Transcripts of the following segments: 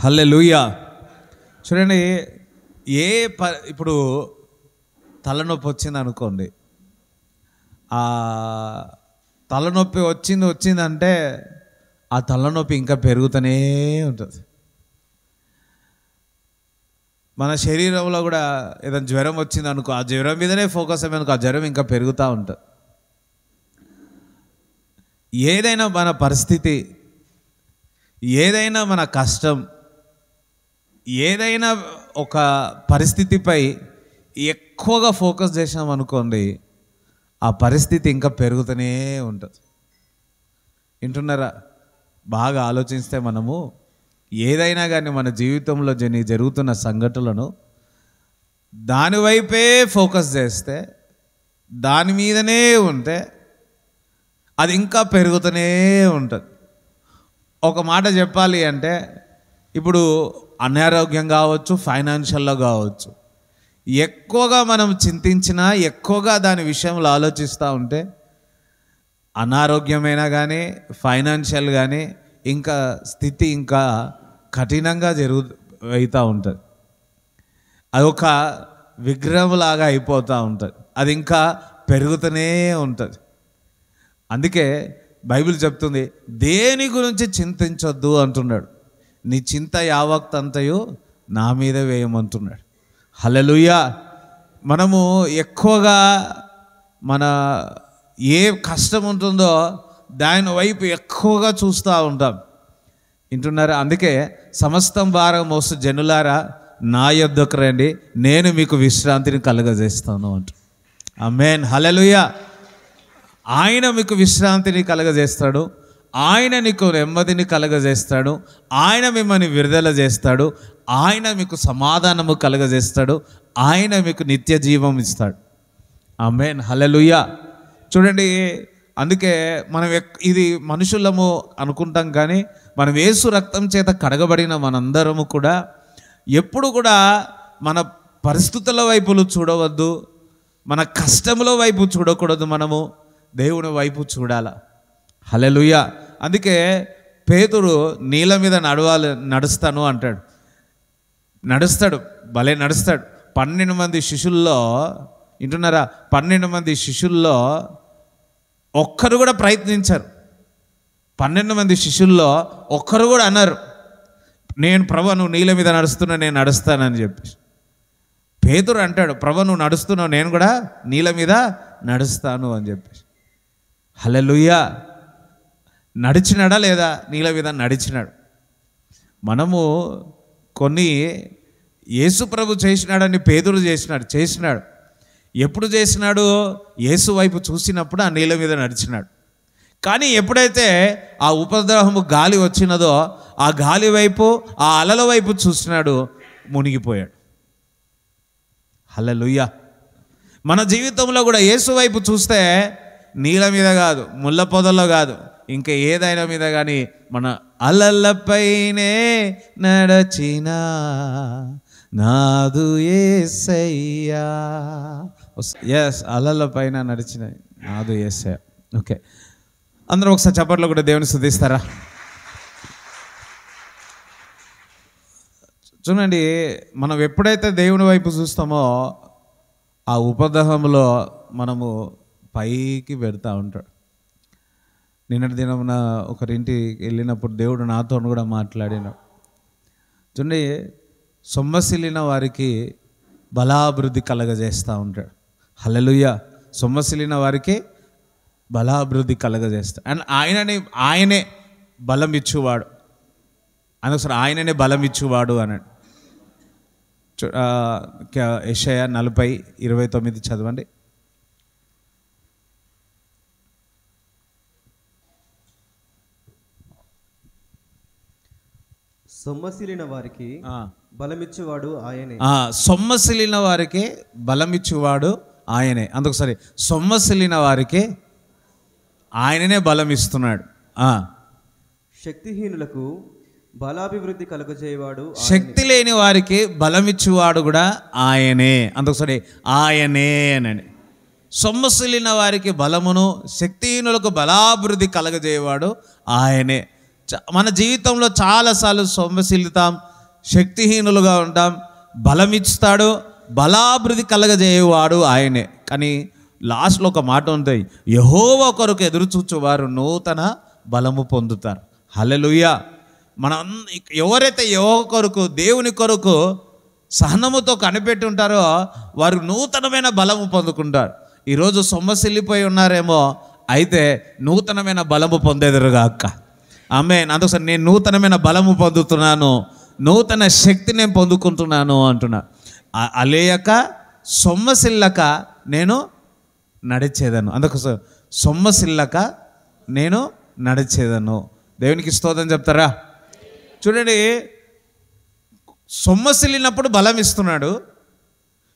హల్లెలూయా. చూడండి, ఇప్పుడు తలనొప్పి వచ్చింది అనుకోండి, ఆ తలనొప్పి వచ్చిందంటే ఆ తలనొప్పి ఇంకా పెరుగుతూనే ఉంటుంది. మన శరీరంలో కూడా ఏదైనా జ్వరం వచ్చింది అనుకో, ఆ జ్వరం మీదనే ఫోకస్ అయ్యానుకో, ఆ జ్వరం ఇంకా పెరుగుతూ ఉంటుంది. ఏదైనా మన పరిస్థితి, ఏదైనా మన కష్టం, ఏదైనా ఒక పరిస్థితిపై ఎక్కువగా ఫోకస్ చేసాం అనుకోండి, ఆ పరిస్థితి ఇంకా పెరుగుతూనే ఉంటుంది. వింటున్నారా? బాగా ఆలోచిస్తే మనము ఏదైనా కానీ మన జీవితంలో జరుగుతున్న సంఘటనలను దానివైపే ఫోకస్ చేస్తే, దాని మీదనే ఉంటే అది ఇంకా పెరుగుతూనే ఉంటుంది. ఒక మాట చెప్పాలి అంటే, ఇప్పుడు అనారోగ్యం కావచ్చు, ఫైనాన్షియల్లో కావచ్చు, ఎక్కువగా మనం చింతించినా, ఎక్కువగా దాని విషయంలో ఆలోచిస్తూ ఉంటే అనారోగ్యమైనా కానీ, ఫైనాన్షియల్ కానీ ఇంకా స్థితి ఇంకా కఠినంగా అవుతూ ఉంటుంది. అదొక విగ్రహంలాగా అయిపోతూ ఉంటుంది. అది ఇంకా పెరుగుతూనే ఉంటుంది. అందుకే బైబిల్ చెప్తుంది, దేని గురించి చింతించొద్దు అంటున్నాడు. నీ చింత యావక్తంతయు నా మీద వేయమంటున్నాడు. హల్లెలూయా. మనము ఎక్కువగా మన ఏ కష్టం ఉంటుందో దాని వైపు ఎక్కువగా చూస్తూ ఉంటాం. వింటున్నారా? అందుకే సమస్తం భారం మోస్తు జనులారా నా యొద్దకు రండి, నేను మీకు విశ్రాంతిని కలుగజేస్తాను అంట. ఆమేన్. హల్లెలూయా. ఆయన మీకు విశ్రాంతిని కలుగజేస్తాడు, ఆయన నీకు నెమ్మదిని కలుగజేస్తాడు, ఆయన మిమ్మల్ని విడుదల చేస్తాడు, ఆయన మీకు సమాధానము కలుగజేస్తాడు, ఆయన మీకు నిత్య జీవం ఇస్తాడు. ఆమేన్. హల్లెలూయా. చూడండి, అందుకే మనం ఇది మనుషులము అనుకుంటాం, కానీ మనం యేసు రక్తం చేత కడగబడిన మనందరము కూడా ఎప్పుడు కూడా మన పరిస్థితుల వైపులు చూడవద్దు, మన కష్టముల వైపు చూడకూడదు, మనము దేవుని వైపు చూడాల. హల్లెలూయా. అందుకే పేతురు నీళ్ళ మీద నడుస్తాను అంటాడు. నడుస్తాడు, భలే నడుస్తాడు. 12 మంది శిష్యుల్లో, వింటున్నారా, 12 మంది శిష్యుల్లో ఒక్కరు కూడా ప్రయత్నించారు. 12 మంది శిష్యుల్లో ఒక్కరు కూడా అన్నారు, నేను ప్రభు నువ్వు నీళ్ళ మీద నడుస్తున్నా, నేను నడుస్తానని చెప్పి. పేతురు అంటాడు, ప్రభు నువ్వు నడుస్తున్నావు, నేను కూడా నీళ్ళ మీద నడుస్తాను అని చెప్పి. హల్లెలూయా. నడిచినాడా లేదా? నీళ్ళ మీద నడిచినాడు. మనము కొన్ని యేసు ప్రభు చేసినాడని పేతురు చేసినాడు. ఎప్పుడు చేసినాడు? యేసు వైపు చూసినప్పుడు ఆ నీళ్ళ మీద నడిచినాడు. కానీ ఎప్పుడైతే ఆ ఉపద్రవము గాలి వచ్చినదో ఆ గాలి వైపు, ఆ అలల వైపు చూసినాడు, మునిగిపోయాడు. హల్లెలూయా. మన జీవితంలో కూడా యేసు వైపు చూస్తే నీళ్ళ మీద కాదు, ముళ్ళ పొదల్లో కాదు, ఇంకా ఏదైనా మీద కానీ మన అలలపైనే నడచిన నాదు యేసయ్యా. ఎస్, అలలపైన నడిచిన నాదు యేసయ్యా. ఓకే, అందరూ ఒకసారి చప్పట్లో కూడా దేవుని స్తుతిస్తారా? చూడండి, మనం ఎప్పుడైతే దేవుని వైపు చూస్తామో ఆ ఉపద్రవంలో మనము పైకి పెడతా ఉంటాడు. నిన్నటి దినమున ఒకరింటికి వెళ్ళినప్పుడు దేవుడు నాతో కూడా మాట్లాడినాడు. చూడండి, సొమ్మసిల్లిన వారికి బలాభివృద్ధి కలగజేస్తూ ఉంటాడు. హల్లెలూయా. సొమ్మసిల్లిన వారికి బలాభివృద్ధి కలగజేస్తాడు. అండ్ ఆయనే బలం ఇచ్చువాడు. అనవసరం, ఆయననే బలం ఇచ్చువాడు అన్నాడు. యెషయా 40:29 చదవండి. సొమ్మసిలిన వారికి బలమిచ్చువాడు ఆయనే. సొమ్మసిలిన వారికి బలమిచ్చువాడు ఆయనే. అందుకోసారి సొమ్మసిలిన వారికి ఆయననే బలం ఇస్తున్నాడు. శక్తిహీనులకు బలాభివృద్ధి కలుగజేయవాడు, శక్తి లేని వారికి బలమిచ్చువాడు కూడా ఆయనే. అందుకోసారి ఆయనే అని. సొమ్మసిలిన వారికి బలమును, శక్తిహీనులకు బలాభివృద్ధి కలగజేయవాడు ఆయనే. మన జీవితంలో చాలాసార్లు సొమ్మసిల్లుతాం, శక్తిహీనులుగా ఉంటాం, బలమిస్తాడు, బలాభివృద్ధి కలగజేయవాడు ఆయనే. కానీ లాస్ట్లో ఒక మాట ఉంటుంది, యెహోవా కొరకు ఎదురు చూచువారు నూతన బలము పొందుతారు. హల్లెలూయా. మనం ఎవరైతే యెహోవా కొరకు, దేవుని కొరకు సహనముతో కనిపెట్టి ఉంటారో వారు నూతనమైన బలము పొందుకుంటారు. ఈరోజు సొమ్మసిల్లిపోయి ఉన్నారేమో, అయితే నూతనమైన బలము పొందేదరుగా అక్క. ఆమేన్. అందుకోసం నేను నూతనమైన బలము పొందుతున్నాను, నూతన శక్తి నేను పొందుకుంటున్నాను అంటున్నా. అలేయక సొమ్మసిల్లక నేను నడిచేదను. అందుకోసం సొమ్మసిల్లక నేను నడిచేదను. దేవునికి స్తోత్రం చెప్తారా? చూడండి, సొమ్మసిల్లినప్పుడు బలం ఇస్తున్నాడు,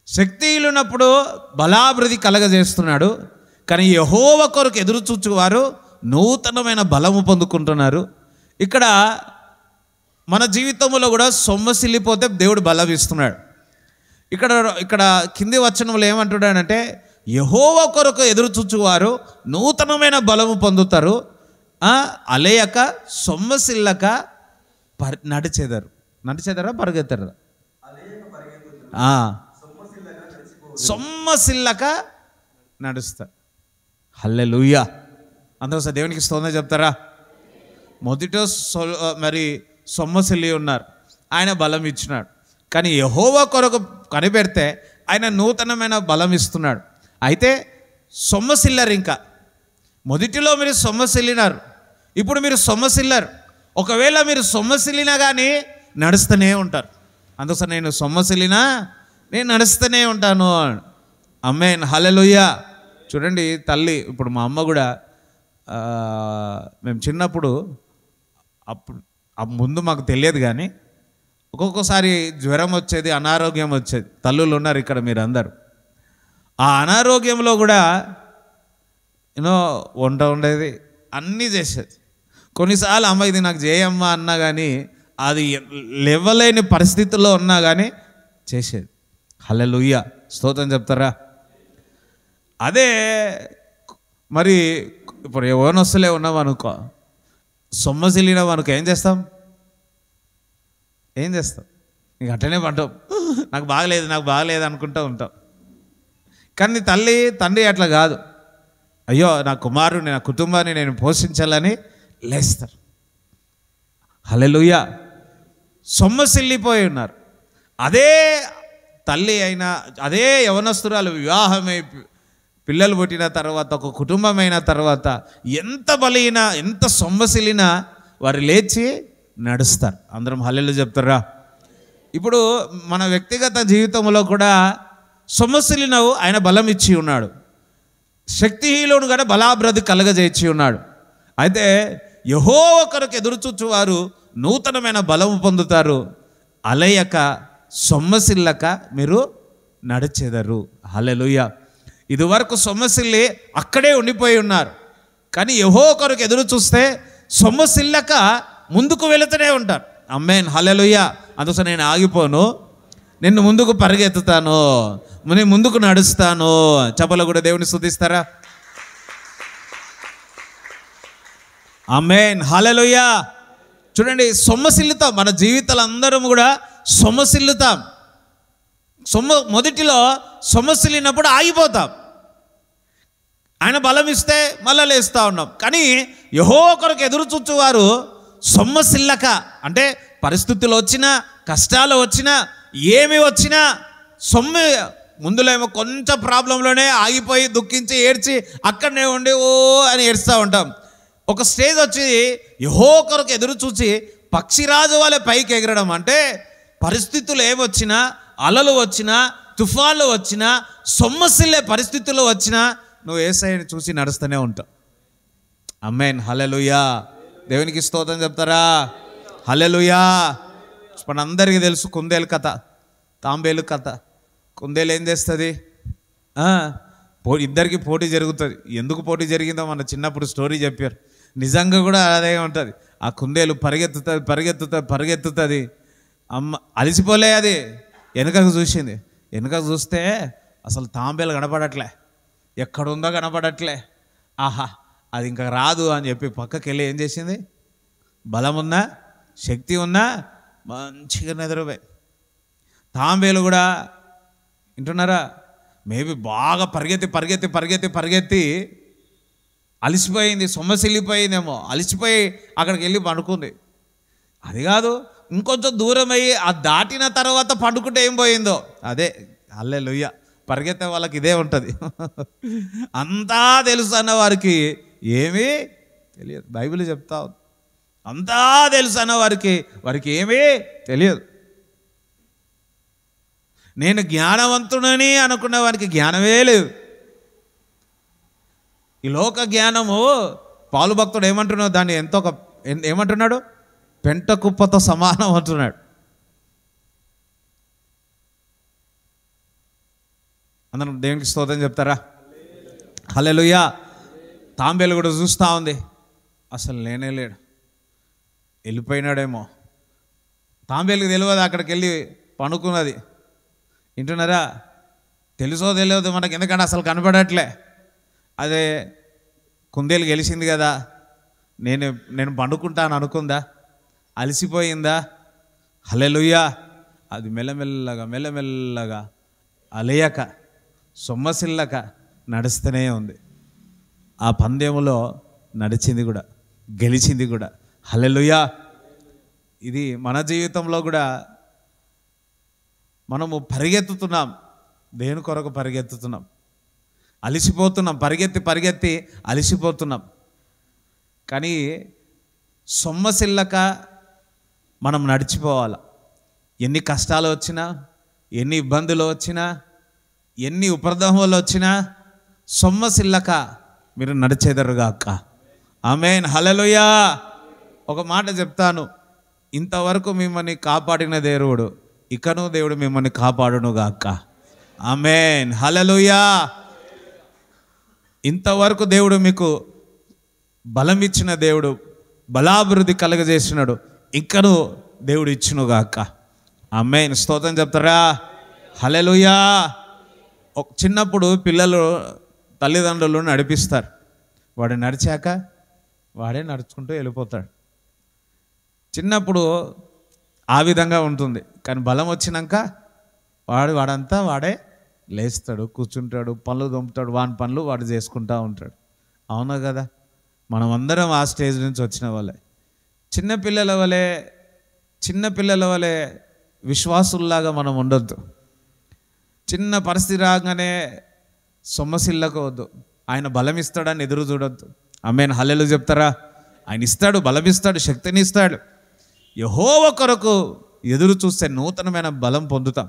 శక్తిలున్నప్పుడు బలాభివృద్ధి కలగజేస్తున్నాడు. కానీ యెహోవా కొరకు ఎదురు చూచువారు నూతనమైన బలము పొందుకుంటున్నారు. ఇక్కడ మన జీవితంలో కూడా సొమ్మసిల్లిపోతే దేవుడు బలం ఇస్తున్నాడు. ఇక్కడ కింది వచనంలో ఏమంటున్నాడంటే, యెహోవా కొరకు ఎదురు చూచువారు నూతనమైన బలము పొందుతారు, అలేయక సొమ్మసిల్లక నడిచేదరా పరిగెత్తరా? సొమ్మసిల్లక నడుస్తారు. హల్లెలూయా. అందుకోసం దేవునికి స్తోత్రం చెప్తారా? మొదట మరి సొమ్మసిల్లి ఉన్నారు, ఆయన బలం ఇచ్చినాడు. కానీ యెహోవా కొరకు కనిపెడితే ఆయన నూతనమైన బలం ఇస్తున్నాడు. అయితే సొమ్మసిల్లరు. ఇంకా మొదటిలో మీరు సొమ్మసిల్లినారు, ఇప్పుడు మీరు సొమ్మసిల్లరు. ఒకవేళ మీరు సొమ్మసిల్లినా కానీ నడుస్తూనే ఉంటారు. అందుకోసం నేను సొమ్మసిల్లినా నేను నడుస్తూనే ఉంటాను. ఆమేన్. హల్లెలూయా. చూడండి, తల్లి ఇప్పుడు మా అమ్మ కూడా మేము చిన్నప్పుడు అప్పుడు ముందు మాకు తెలియదు కానీ ఒక్కొక్కసారి జ్వరం వచ్చేది, అనారోగ్యం వచ్చేది. తల్లులు ఉన్నారు ఇక్కడ మీరు అందరు. ఆ అనారోగ్యంలో కూడా వంట ఉండేది, అన్నీ చేసేది. కొన్నిసార్లు అమ్మ ఇది నాకు చేయమ్మా అన్నా కానీ అది లేవలేని పరిస్థితుల్లో ఉన్నా కానీ చేసేది. హల్లెలూయా. స్తోత్రం చెప్తారా? అదే మరి ఇప్పుడు యవ్వనస్తులే ఉన్నాం అనుకో, సొమ్మసిల్లినాం అనుకో, ఏం చేస్తాం? నీకు అట్టనే పంటాం, నాకు బాగలేదు అనుకుంటూ ఉంటాం. కానీ తండ్రి అట్లా కాదు. అయ్యో నా కుమారుని, నా కుటుంబాన్ని నేను పోషించాలని లేస్తారు. హల్లెలూయా. సొమ్మసిల్లిపోయి ఉన్నారు. అదే తల్లి అయినా, అదే యవనస్తురాలు వివాహమై పిల్లలు పుట్టిన తర్వాత, ఒక కుటుంబం అయిన తర్వాత ఎంత బలైనా, ఎంత సొమ్మసిల్లినా వారు లేచి నడుస్తారు. అందరం హల్లెలూయా చెప్తారా? ఇప్పుడు మన వ్యక్తిగత జీవితంలో కూడా సొమ్మసిల్లినవు ఆయన బలం ఇచ్చి ఉన్నాడు, శక్తిహీనులను కూడా బలాభివృద్ధి కలగజేసి ఉన్నాడు. అయితే యెహోవా కొరకు ఎదురుచూచువారు నూతనమైన బలము పొందుతారు, అలయక సొమ్మసిల్లక మీరు నడిచెదరు. హల్లెలూయా. ఇదివరకు సొమ్మసిల్లి అక్కడే ఉండిపోయి ఉన్నారు, కానీ యెహోవా కొరకు ఎదురు చూస్తే సొమ్మసిల్లక ముందుకు వెళుతూనే ఉంటారు. ఆమేన్. హల్లెలూయా. అందుకోసం నేను ఆగిపోను, నిన్ను ముందుకు పరిగెత్తుతాను, నేను ముందుకు నడుస్తాను. చప్పలు కూడా దేవుని స్తుతిస్తారా? ఆమేన్. హల్లెలూయా. చూడండి, సొమ్మసిల్లుతాం. మన జీవితాలు అందరం కూడా సొమ్మసిల్లుతాం. మొదటిలో సొమ్మసిల్లినప్పుడు ఆగిపోతాం, ఆయన బలం ఇస్తే మళ్ళా లేస్తూ ఉన్నాం. కానీ యెహోవా కొరకు ఎదురు చూచువారు సొమ్మసిల్లక, అంటే పరిస్థితులు వచ్చినా, కష్టాలు వచ్చినా, ఏమి వచ్చినా ముందులో ఏమో కొంచెం ప్రాబ్లంలోనే ఆగిపోయి దుఃఖించి ఏడ్చి అక్కడనే ఉండి ఓ అని ఏడుస్తూ ఉంటాం. ఒక స్టేజ్ వచ్చి యెహోవా కొరకు ఎదురు చూసి పక్షిరాజు వాళ్ళే పైకి ఎగరడం. అంటే పరిస్థితులు ఏమొచ్చినా, అలలు వచ్చినా, తుఫాన్లు వచ్చినా, సొమ్మసిల్లే పరిస్థితులు వచ్చినా నువ్వు యేసయ్యని చూసి నడుస్తూనే ఉంటావు. ఆమేన్. హల్లెలూయా. దేవునికి స్తోత్రం చెప్తారా? హల్లెలూయా. మనందరికీ తెలుసు కుందేలు కథ, తాంబేలు కథ. కుందేలు ఏం చేస్తుంది? ఇద్దరికి పోటీ జరుగుతుంది. ఎందుకు పోటీ జరిగిందో మన చిన్నప్పుడు స్టోరీ చెప్పారు. నిజంగా కూడా అదే ఉంటుంది. ఆ కుందేలు పరిగెత్తుతుంది. అమ్మ అలిసిపోలే, అది వెనుకకు చూసింది. వెనుకకు చూస్తే అసలు తాంబేలు కనపడట్లే, ఎక్కడుందో కనపడట్లే. ఆహా, అది ఇంకా రాదు అని చెప్పి పక్కకి వెళ్ళి ఏం చేసింది? బలం ఉన్నా, శక్తి ఉన్నా మంచిగా నిద్రపోయి. తాంబేలు కూడా వింటున్నారా, మేబీ బాగా పరిగెత్తి అలసిపోయింది, సొమ్మసిల్లిపోయిందేమో, అలసిపోయి అక్కడికి వెళ్ళి పండుకుంది. అది కాదు, ఇంకొంచెం దూరం అయ్యి ఆ దాటిన తర్వాత పండుకుంటే ఏం పోయిందో అదే. హల్లెలూయా. పరిగెత్తే వాళ్ళకి ఇదే ఉంటుంది. అంతా తెలుసు అన్న వారికి ఏమీ తెలియదు. బైబిల్ చెప్తా ఉంది, అంతా తెలుసు అన్న వారికి ఏమీ తెలియదు. నేను జ్ఞానవంతుడని అనుకున్న వారికి జ్ఞానమే లేదు. ఈ లోక జ్ఞానము, పాలు భక్తుడు ఏమంటున్నాడు, దాన్ని ఏమంటున్నాడు, పెంట కుప్పతో సమానం అంటున్నాడు. అందరం దేవునికి స్తోత్రం చెప్తారా? హల్లెలూయా. తాంబేలు కూడా చూస్తూ ఉంది, అసలు లేడు, వెళ్ళిపోయినాడేమో. తాంబేలుకి తెలియదు, అక్కడికి వెళ్ళి పనుకున్నది. వింటున్నారా? తెలుసో తెలియదు మనకి, ఎందుకంటే అసలు కనపడట్లే. అదే కుందేలు గెలిచింది కదా, నేను పండుకుంటాను అనుకుందా, అలసిపోయిందా? హల్లెలూయా. అది మెల్లమెల్లగా అలయక సొమ్మసిల్లక నడుస్తూనే ఉంది. ఆ పందెములో నడిచింది కూడా, గెలిచింది కూడా. హల్లెలూయా. ఇది మన జీవితంలో కూడా మనము పరిగెత్తుతున్నాం, దేని కొరకు పరిగెత్తుతున్నాం, అలసిపోతున్నాం, పరిగెత్తి అలసిపోతున్నాం. కానీ సొమ్మసిల్లక మనం నడిచిపోవాలి. ఎన్ని కష్టాలు వచ్చినా, ఎన్ని ఇబ్బందులు వచ్చినా, ఎన్ని ఉపద్రవాలు వచ్చినా సొమ్మసిల్లక మీరు నడిచేదరుగాక. ఆమేన్. హల్లెలూయా. ఒక మాట చెప్తాను, ఇంతవరకు మిమ్మల్ని కాపాడిన దేవుడు ఇకను దేవుడు మిమ్మల్ని కాపాడునుగాక. ఆమేన్. హల్లెలూయా. ఇంతవరకు దేవుడు మీకు బలం ఇచ్చిన దేవుడు, బలాభివృద్ధి కలగజేసినాడు, ఇంకను దేవుడు ఇచ్చునుగాక. ఆమేన్. స్తోత్రం చెప్తారా? హల్లెలూయా. చిన్నప్పుడు పిల్లలు తల్లిదండ్రులు నడిపిస్తారు, వాడు నడిచాక వాడే నడుచుకుంటూ వెళ్ళిపోతాడు. చిన్నప్పుడు ఆ విధంగా ఉంటుంది, కానీ బలం వచ్చినాక వాడంతా వాడే లేస్తాడు, కూర్చుంటాడు, పనులు దొంపుతాడు, వాని పనులు వాడు చేసుకుంటూ ఉంటాడు. అవునా కదా? మనం అందరం ఆ స్టేజ్ నుంచి వచ్చిన వాళ్ళే. చిన్నపిల్లల వలె విశ్వాసుల్లాగా మనం ఉండొద్దు. చిన్న పరిస్థితి రాగానే సొమ్మసిల్లకవద్దు. ఆయన బలం ఇస్తాడని ఎదురు చూడొద్దు. ఆమేన్. హల్లెలూయా చెప్తారా? ఆయన ఇస్తాడు, బలం ఇస్తాడు, శక్తిని ఇస్తాడు. యెహోవా కొరకు ఎదురు చూస్తే నూతనమైన బలం పొందుతాం.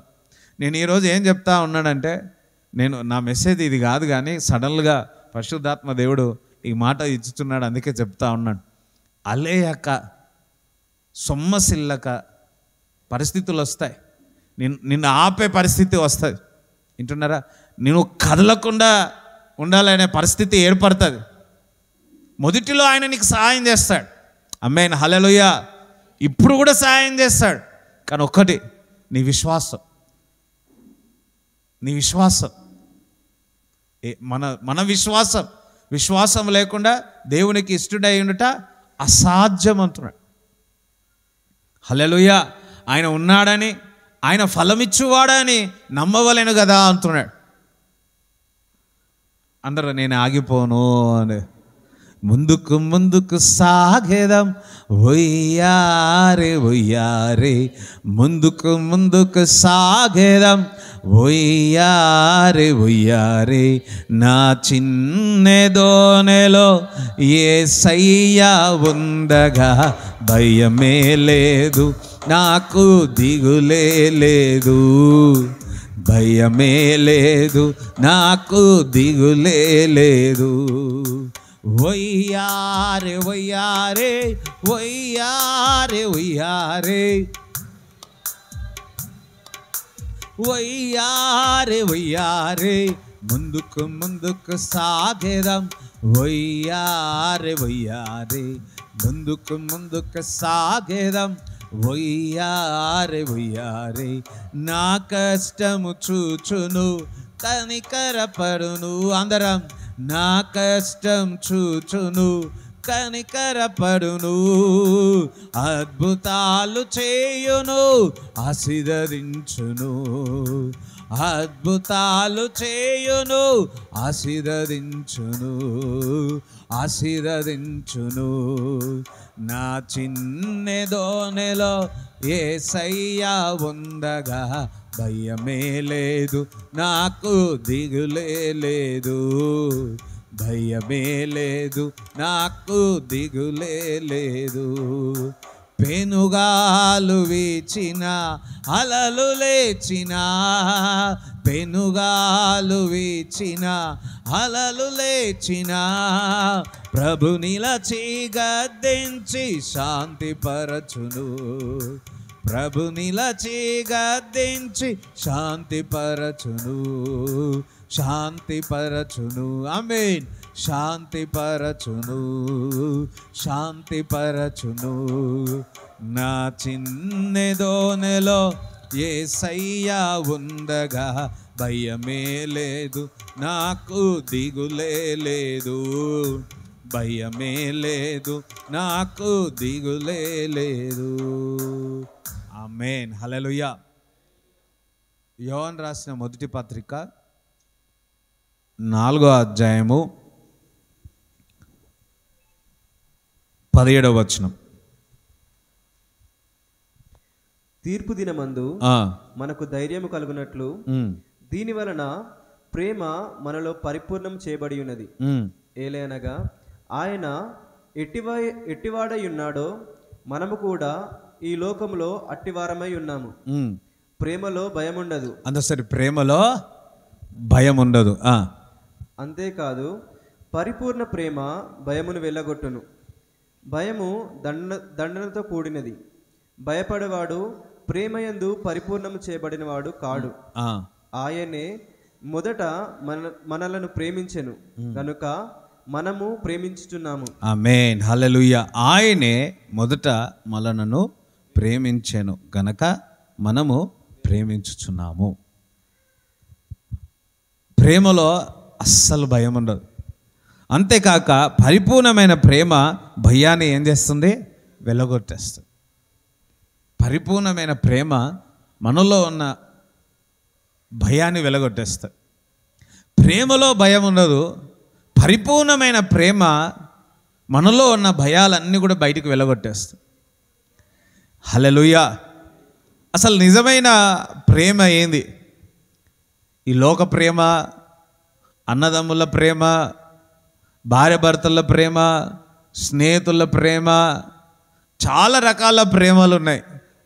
నేను ఈరోజు ఏం చెప్తా ఉన్నానంటే, నా మెసేజ్ ఇది కాదు, కానీ సడన్గా పరిశుద్ధాత్మ దేవుడు ఈ మాట ఇచ్చుతున్నాడు, అందుకే చెప్తా ఉన్నాడు. అలేయక సొమ్మసిల్లక పరిస్థితులు వస్తాయి, నిన్ను ఆపే పరిస్థితి వస్తుంది. వింటున్నారా? నేను కదలకుండా ఉండాలనే పరిస్థితి ఏర్పడుతుంది. మొదటిలో ఆయన నీకు సహాయం చేస్తాడు. ఆమేన్. హల్లెలూయా. ఇప్పుడు కూడా సహాయం చేస్తాడు, కానీ ఒక్కటి, నీ విశ్వాసం. మన విశ్వాసం లేకుండా దేవునికి ఇష్టడై ఉండుట అసాధ్యం అంటున్నాడు. హల్లెలూయా. ఆయన ఉన్నాడని, ఆయన ఫలమిచ్చువాడని నమ్మవలెను కదా అంటున్నాడు. అందరూ నేను ఆగిపోను అని ముందుకు సాగేదాం, ఒయ్యారే ముందుకు సాగేదాం, ఒయ్యారే నా చిన్నెదోనెలో యేసయ్యా ఉండగా భయమే లేదు, నాకు దిగులే లేదు, భయమే లేదు, నాకు దిగులే లేదు. ఒయ్యారే ముందుకు సాగేదాం, ఒయ్యారే ముందుకు సాగేదాం, ఒయ్యారే నా కష్టము చూచును కనికరపడును. అందరం నా కష్టం చూచును కనికరపడును, అద్భుతాలు చేయును, ఆశీర్వదించును, అద్భుతాలు చేయును, ఆశీర్వదించును, ఆశీర్వదించును. నా చిన్నెదోనెలో యేసయ్యా ఉండగా భయమే లేదు, నాకు దిగులే లేదు, భయమే లేదు, నాకు దిగులే లేదు. పెనుగాలు వీచిన అలలు లేచిన, పెనుగాలు వీచిన అలలు లేచిన, ప్రభు నిలచి గద్దించి శాంతిపరచును, ప్రభు నిలచి గద్దించి శాంతిపరచును, శాంతిపరచును. ఆమేన్. శాంతిపరచును, శాంతిపరచును. నా చిన్నెదోనెలో యేసయ్యా ఉండగా భయమే లేదు, నాకు దిగులే లేదు, భయమే లేదు, నాకు దిగులే లేదు. ఆమేన్. హల్లెలూయా. యోహాను రాసిన మొదటి పత్రిక 4వ అధ్యాయము 17వ వచనం. తీర్పు దినమందు మనకు ధైర్యము కలుగునట్లు దీని వలన ప్రేమ మనలో పరిపూర్ణం చేయబడి ఉన్నది. ఏలనగా ఆయన ఎట్టివాడై ఉన్నాడో మనము కూడా ఈ లోకంలో అట్టివారమై ఉన్నాము. ప్రేమలో భయం ఉండదు. అందరి ప్రేమలో భయం ఉండదు. అంతేకాదు పరిపూర్ణ ప్రేమ భయమును వెళ్ళగొట్టును. భయము దండనతో కూడినది. భయపడేవాడు ప్రేమయందు పరిపూర్ణము చేయబడినవాడు కాడు. ఆయనే మొదట మనలను ప్రేమించెను గనుక మనము ప్రేమించుచున్నాము. ఆమేన్. హల్లెలూయా. ఆయనే మొదట మనలను ప్రేమించెను గనక మనము ప్రేమించుచున్నాము. ప్రేమలో అస్సలు భయం ఉండదు. అంతేకాక పరిపూర్ణమైన ప్రేమ భయాన్ని ఏం చేస్తుంది? వెళ్ళగొట్టేస్తుంది. పరిపూర్ణమైన ప్రేమ మనలో ఉన్న భయాన్ని వెళ్ళగొట్టేస్తుంది. ప్రేమలో భయం ఉండదు. పరిపూర్ణమైన ప్రేమ మనలో ఉన్న భయాలన్నీ కూడా బయటికి వెళ్ళగొట్టేస్తుంది. హల్లెలూయా. అసలు నిజమైన ప్రేమ ఏంది? ఈ లోక ప్రేమ, అన్నదమ్ముల ప్రేమ, భార్య భర్తల ప్రేమ, స్నేహితుల ప్రేమ, చాలా రకాల ప్రేమలు ఉన్నాయి.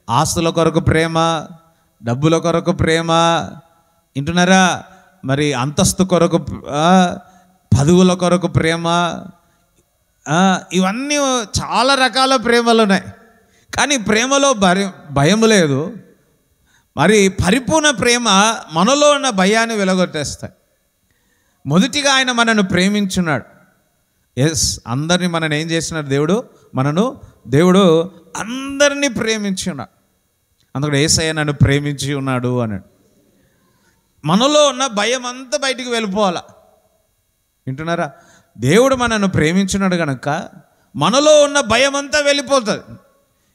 ఆస్తుల కొరకు ప్రేమ, డబ్బుల కొరకు ప్రేమ, వింటున్నారా? మరి అంతస్తు కొరకు, పదవుల కొరకు ప్రేమ, ఇవన్నీ చాలా రకాల ప్రేమలు ఉన్నాయి. కానీ ప్రేమలో భయం లేదు. మరి పరిపూర్ణ ప్రేమ మనలో ఉన్న భయాన్ని వెలగొట్టేస్తాయి. మొదటిగా ఆయన మనను ప్రేమించున్నాడు. అందరినీ మనని ఏం చేస్తున్నాడు? దేవుడు అందరినీ ప్రేమించి ఉన్నాడు. అందుకని యేసయ్య నన్ను ప్రేమించి ఉన్నాడు అన్నాడు. మనలో ఉన్న భయం అంతా బయటికి వెళ్ళిపోవాలా. వింటున్నారా? దేవుడు మనను ప్రేమించున్నాడు కనుక మనలో ఉన్న భయం అంతా వెళ్ళిపోతుంది.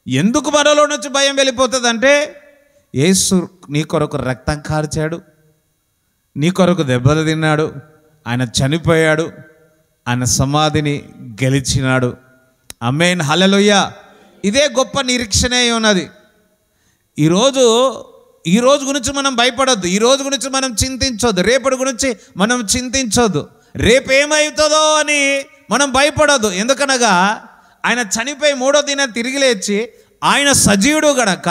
ఎందుకు మనలో నుంచి భయం వెళ్ళిపోతుంది అంటే, యేసు నీ కొరకు రక్తం కార్చాడు, నీ కొరకు దెబ్బలు తిన్నాడు, ఆయన చనిపోయాడు, ఆయన సమాధిని గెలిచినాడు. ఆమేన్. హల్లెలూయా. ఇదే గొప్ప నిరీక్షణే ఉన్నది. ఈరోజు గురించి మనం భయపడొద్దు. ఈరోజు గురించి మనం చింతించొద్దు. రేపటి గురించి మనం చింతించొద్దు. రేపేమవుతుందో అని మనం భయపడొద్దు. ఎందుకనగా ఆయన చనిపోయి 3వ దినం తిరిగి లేచి ఆయన సజీవుడు గనక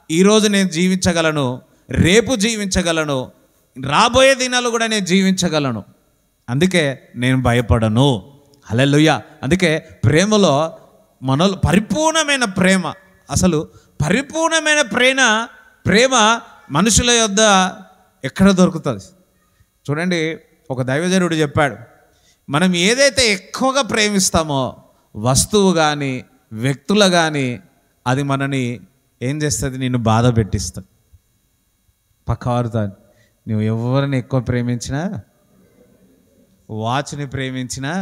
ఈరోజు నేను జీవించగలను, రేపు జీవించగలను, రాబోయే దినాలు కూడా నేను జీవించగలను. అందుకే నేను భయపడను. హల్లెలూయా. అందుకే ప్రేమలో మనలో పరిపూర్ణమైన ప్రేమ, అసలు పరిపూర్ణమైన ప్రేమ మనుషుల యొద్ద ఎక్కడ దొరుకుతుంది? చూడండి, ఒక దైవజనుడు చెప్పాడు, మనం ఏదైతే ఎక్కువగా ప్రేమిస్తామో వస్తువు కానీ వ్యక్తులు కానీ అది మనని ఏం చేస్తుంది? నిన్ను బాధ పెట్టిస్తుంది. పక్కవారుతా నువ్వు ఎవరిని ఎక్కువ ప్రేమించినా, వాచ్ని ప్రేమించినా,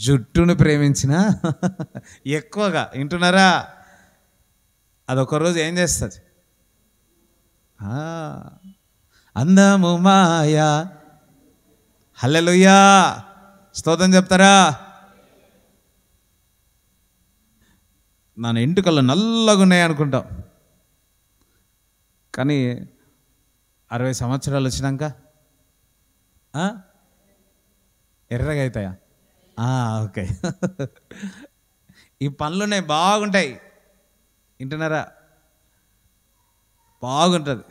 జుట్టును ప్రేమించిన ఎక్కువగా, వింటున్నారా? అదొక రోజు ఏం చేస్తుంది? అందము మాయా. హల్లెలూయా, స్తోత్రం చెప్తారా? నా ఎంటుకలు నల్లగా ఉన్నాయి అనుకుంటాం, కానీ 60 సంవత్సరాలు వచ్చినాక ఎర్రగా అవుతాయా? ఓకే. ఈ పనులున్నాయి, బాగుంటాయి, వింటున్నారా? బాగుంటుంది,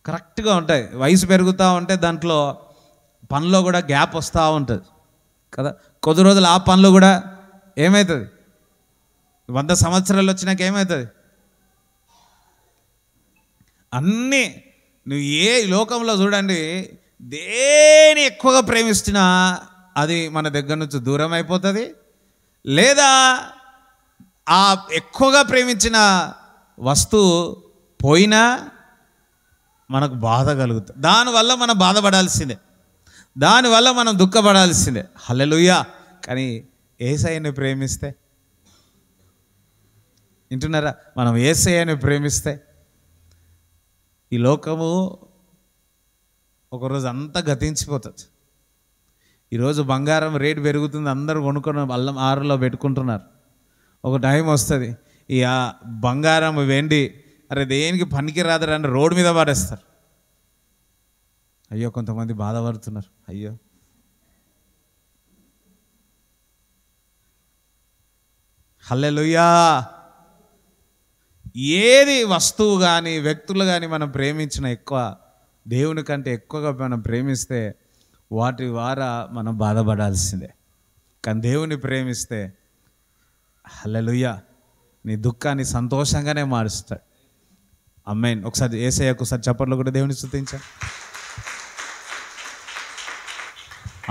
కరెక్ట్గా ఉంటాయి. వయసు పెరుగుతూ ఉంటే దాంట్లో పనిలో కూడా గ్యాప్ వస్తూ ఉంటుంది కదా. కొద్ది రోజులు ఆ పనులు కూడా ఏమవుతుంది? 100 సంవత్సరాలు వచ్చినాక ఏమవుతుంది? అన్నీ నువ్వు ఏ లోకంలో చూడండి, దేని ఎక్కువగా ప్రేమిస్తున్నా అది మన దగ్గర నుంచి దూరం అయిపోతుంది, లేదా ఆ ఎక్కువగా ప్రేమించిన వస్తువు పోయినా మనకు బాధ కలుగుతుంది. దానివల్ల మనం బాధపడాల్సిందే, దానివల్ల మనం దుఃఖపడాల్సిందే. హల్లెలూయా. కానీ యేసయ్యని ప్రేమిస్తే, వింటున్నారా? మనం యేసయ్యని ప్రేమిస్తే ఈ లోకము ఒకరోజు అంతా గతించిపోతుంది. ఈరోజు బంగారం రేటు పెరుగుతుంది, అందరూ కొనుక్కొని అల్లం ఆరులో పెట్టుకుంటున్నారు. ఒక టైం వస్తుంది, ఈ బంగారం వెండి అరే దేనికి పనికి రాదురా అని రోడ్డు మీద పడేస్తారు. అయ్యో, కొంతమంది బాధపడుతున్నారు. అయ్యో, హల్లెలూయా. ఏది వస్తువు కానీ వ్యక్తులు కానీ మనం ప్రేమించిన ఎక్కువ, దేవుని కంటే ఎక్కువగా మనం ప్రేమిస్తే వాటి ద్వారా మనం బాధపడాల్సిందే. కానీ దేవుని ప్రేమిస్తే హల్లెలూయా, నీ దుఃఖాన్ని సంతోషంగానే మారుస్తాడు. ఆమేన్. ఒకసారి యేసయ్యకు ఒకసారి చప్పట్లు కూడా దేవుని స్తుతించా.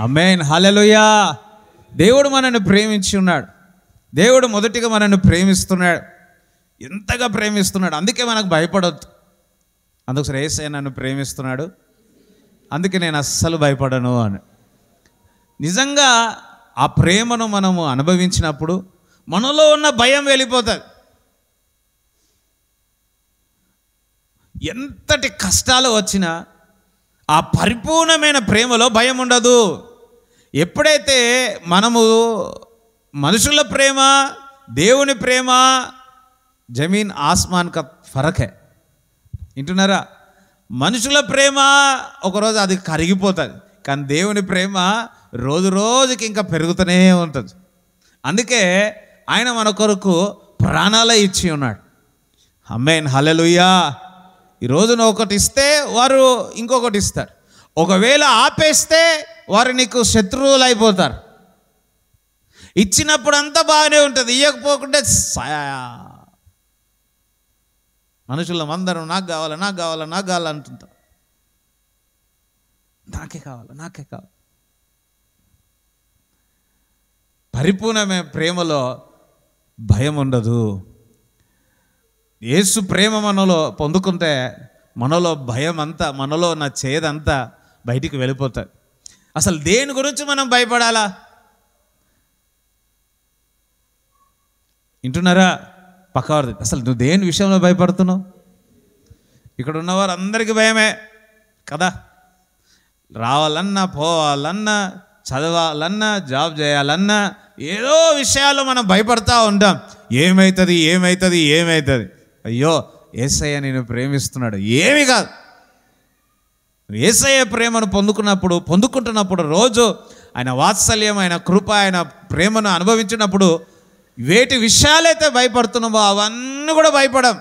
ఆమేన్, హల్లెలూయా. దేవుడు మనల్ని ప్రేమించి ఉన్నాడు. దేవుడు మొదటిగా మనల్ని ప్రేమిస్తున్నాడు, ఎంతగా ప్రేమిస్తున్నాడు. అందుకే మనకు భయపడొద్దు. అందుకోసం యేసయ్య నన్ను ప్రేమిస్తున్నాడు, అందుకే నేను అస్సలు భయపడను అని. నిజంగా ఆ ప్రేమను మనము అనుభవించినప్పుడు మనలో ఉన్న భయం వెళ్ళిపోతుంది. ఎంతటి కష్టాలు వచ్చినా ఆ పరిపూర్ణమైన ప్రేమలో భయం ఉండదు. ఎప్పుడైతే మనము మనుషుల ప్రేమ, దేవుని ప్రేమ జమీన్ ఆస్మాన్ కా ఫరక్ హై, వింటున్నారా? మనుషుల ప్రేమ ఒకరోజు అది కరిగిపోతుంది, కానీ దేవుని ప్రేమ రోజు రోజుకి ఇంకా పెరుగుతూనే ఉంటుంది. అందుకే ఆయన మన కొరకు ప్రాణాలే ఇచ్చి ఉన్నాడు. ఆమేన్, హల్లెలూయా. ఈరోజు నువ్వు ఒకటి ఇస్తే వారు ఇంకొకటి ఇస్తారు. ఒకవేళ ఆపేస్తే వారు నీకు శత్రువులు అయిపోతారు. ఇచ్చినప్పుడు అంతా బాగానే ఉంటుంది, ఇవ్వకపోకుంటే మనుషుల అందరం నాకు కావాలి, నాకు కావాలి, నాకు కావాలంటుంటారు. నాకే కావాలి, నాకే కావాలి. పరిపూర్ణమైన ప్రేమలో భయం ఉండదు. యేసు ప్రేమ మనలో పొందుకుంటే మనలో భయం అంతా, మనలో ఉన్న చేదంతా బయటికి వెళ్ళిపోతుంది. అసలు దేని గురించి మనం భయపడాలా? వింటున్నారా? పక్కవారిది అసలు నువ్వు దేని విషయంలో భయపడుతున్నావు? ఇక్కడ ఉన్నవారు అందరికీ భయమే కదా. రావాలన్నా, పోవాలన్నా, చదవాలన్నా, జాబ్ చేయాలన్నా ఏదో విషయాలు మనం భయపడతా ఉంటాం. ఏమవుతుంది, ఏమవుతుంది, ఏమవుతుంది. అయ్యో, యేసయ్య నేను ప్రేమిస్తున్నాడు, ఏమి కాదు. యేసయ్య ప్రేమను పొందుకుంటున్నప్పుడు రోజు ఆయన వాత్సల్యం, ఆయన కృప, ఆయన ప్రేమను అనుభవించినప్పుడు వేటి విషయాలైతే భయపడుతున్నామో అవన్నీ కూడా భయపడం.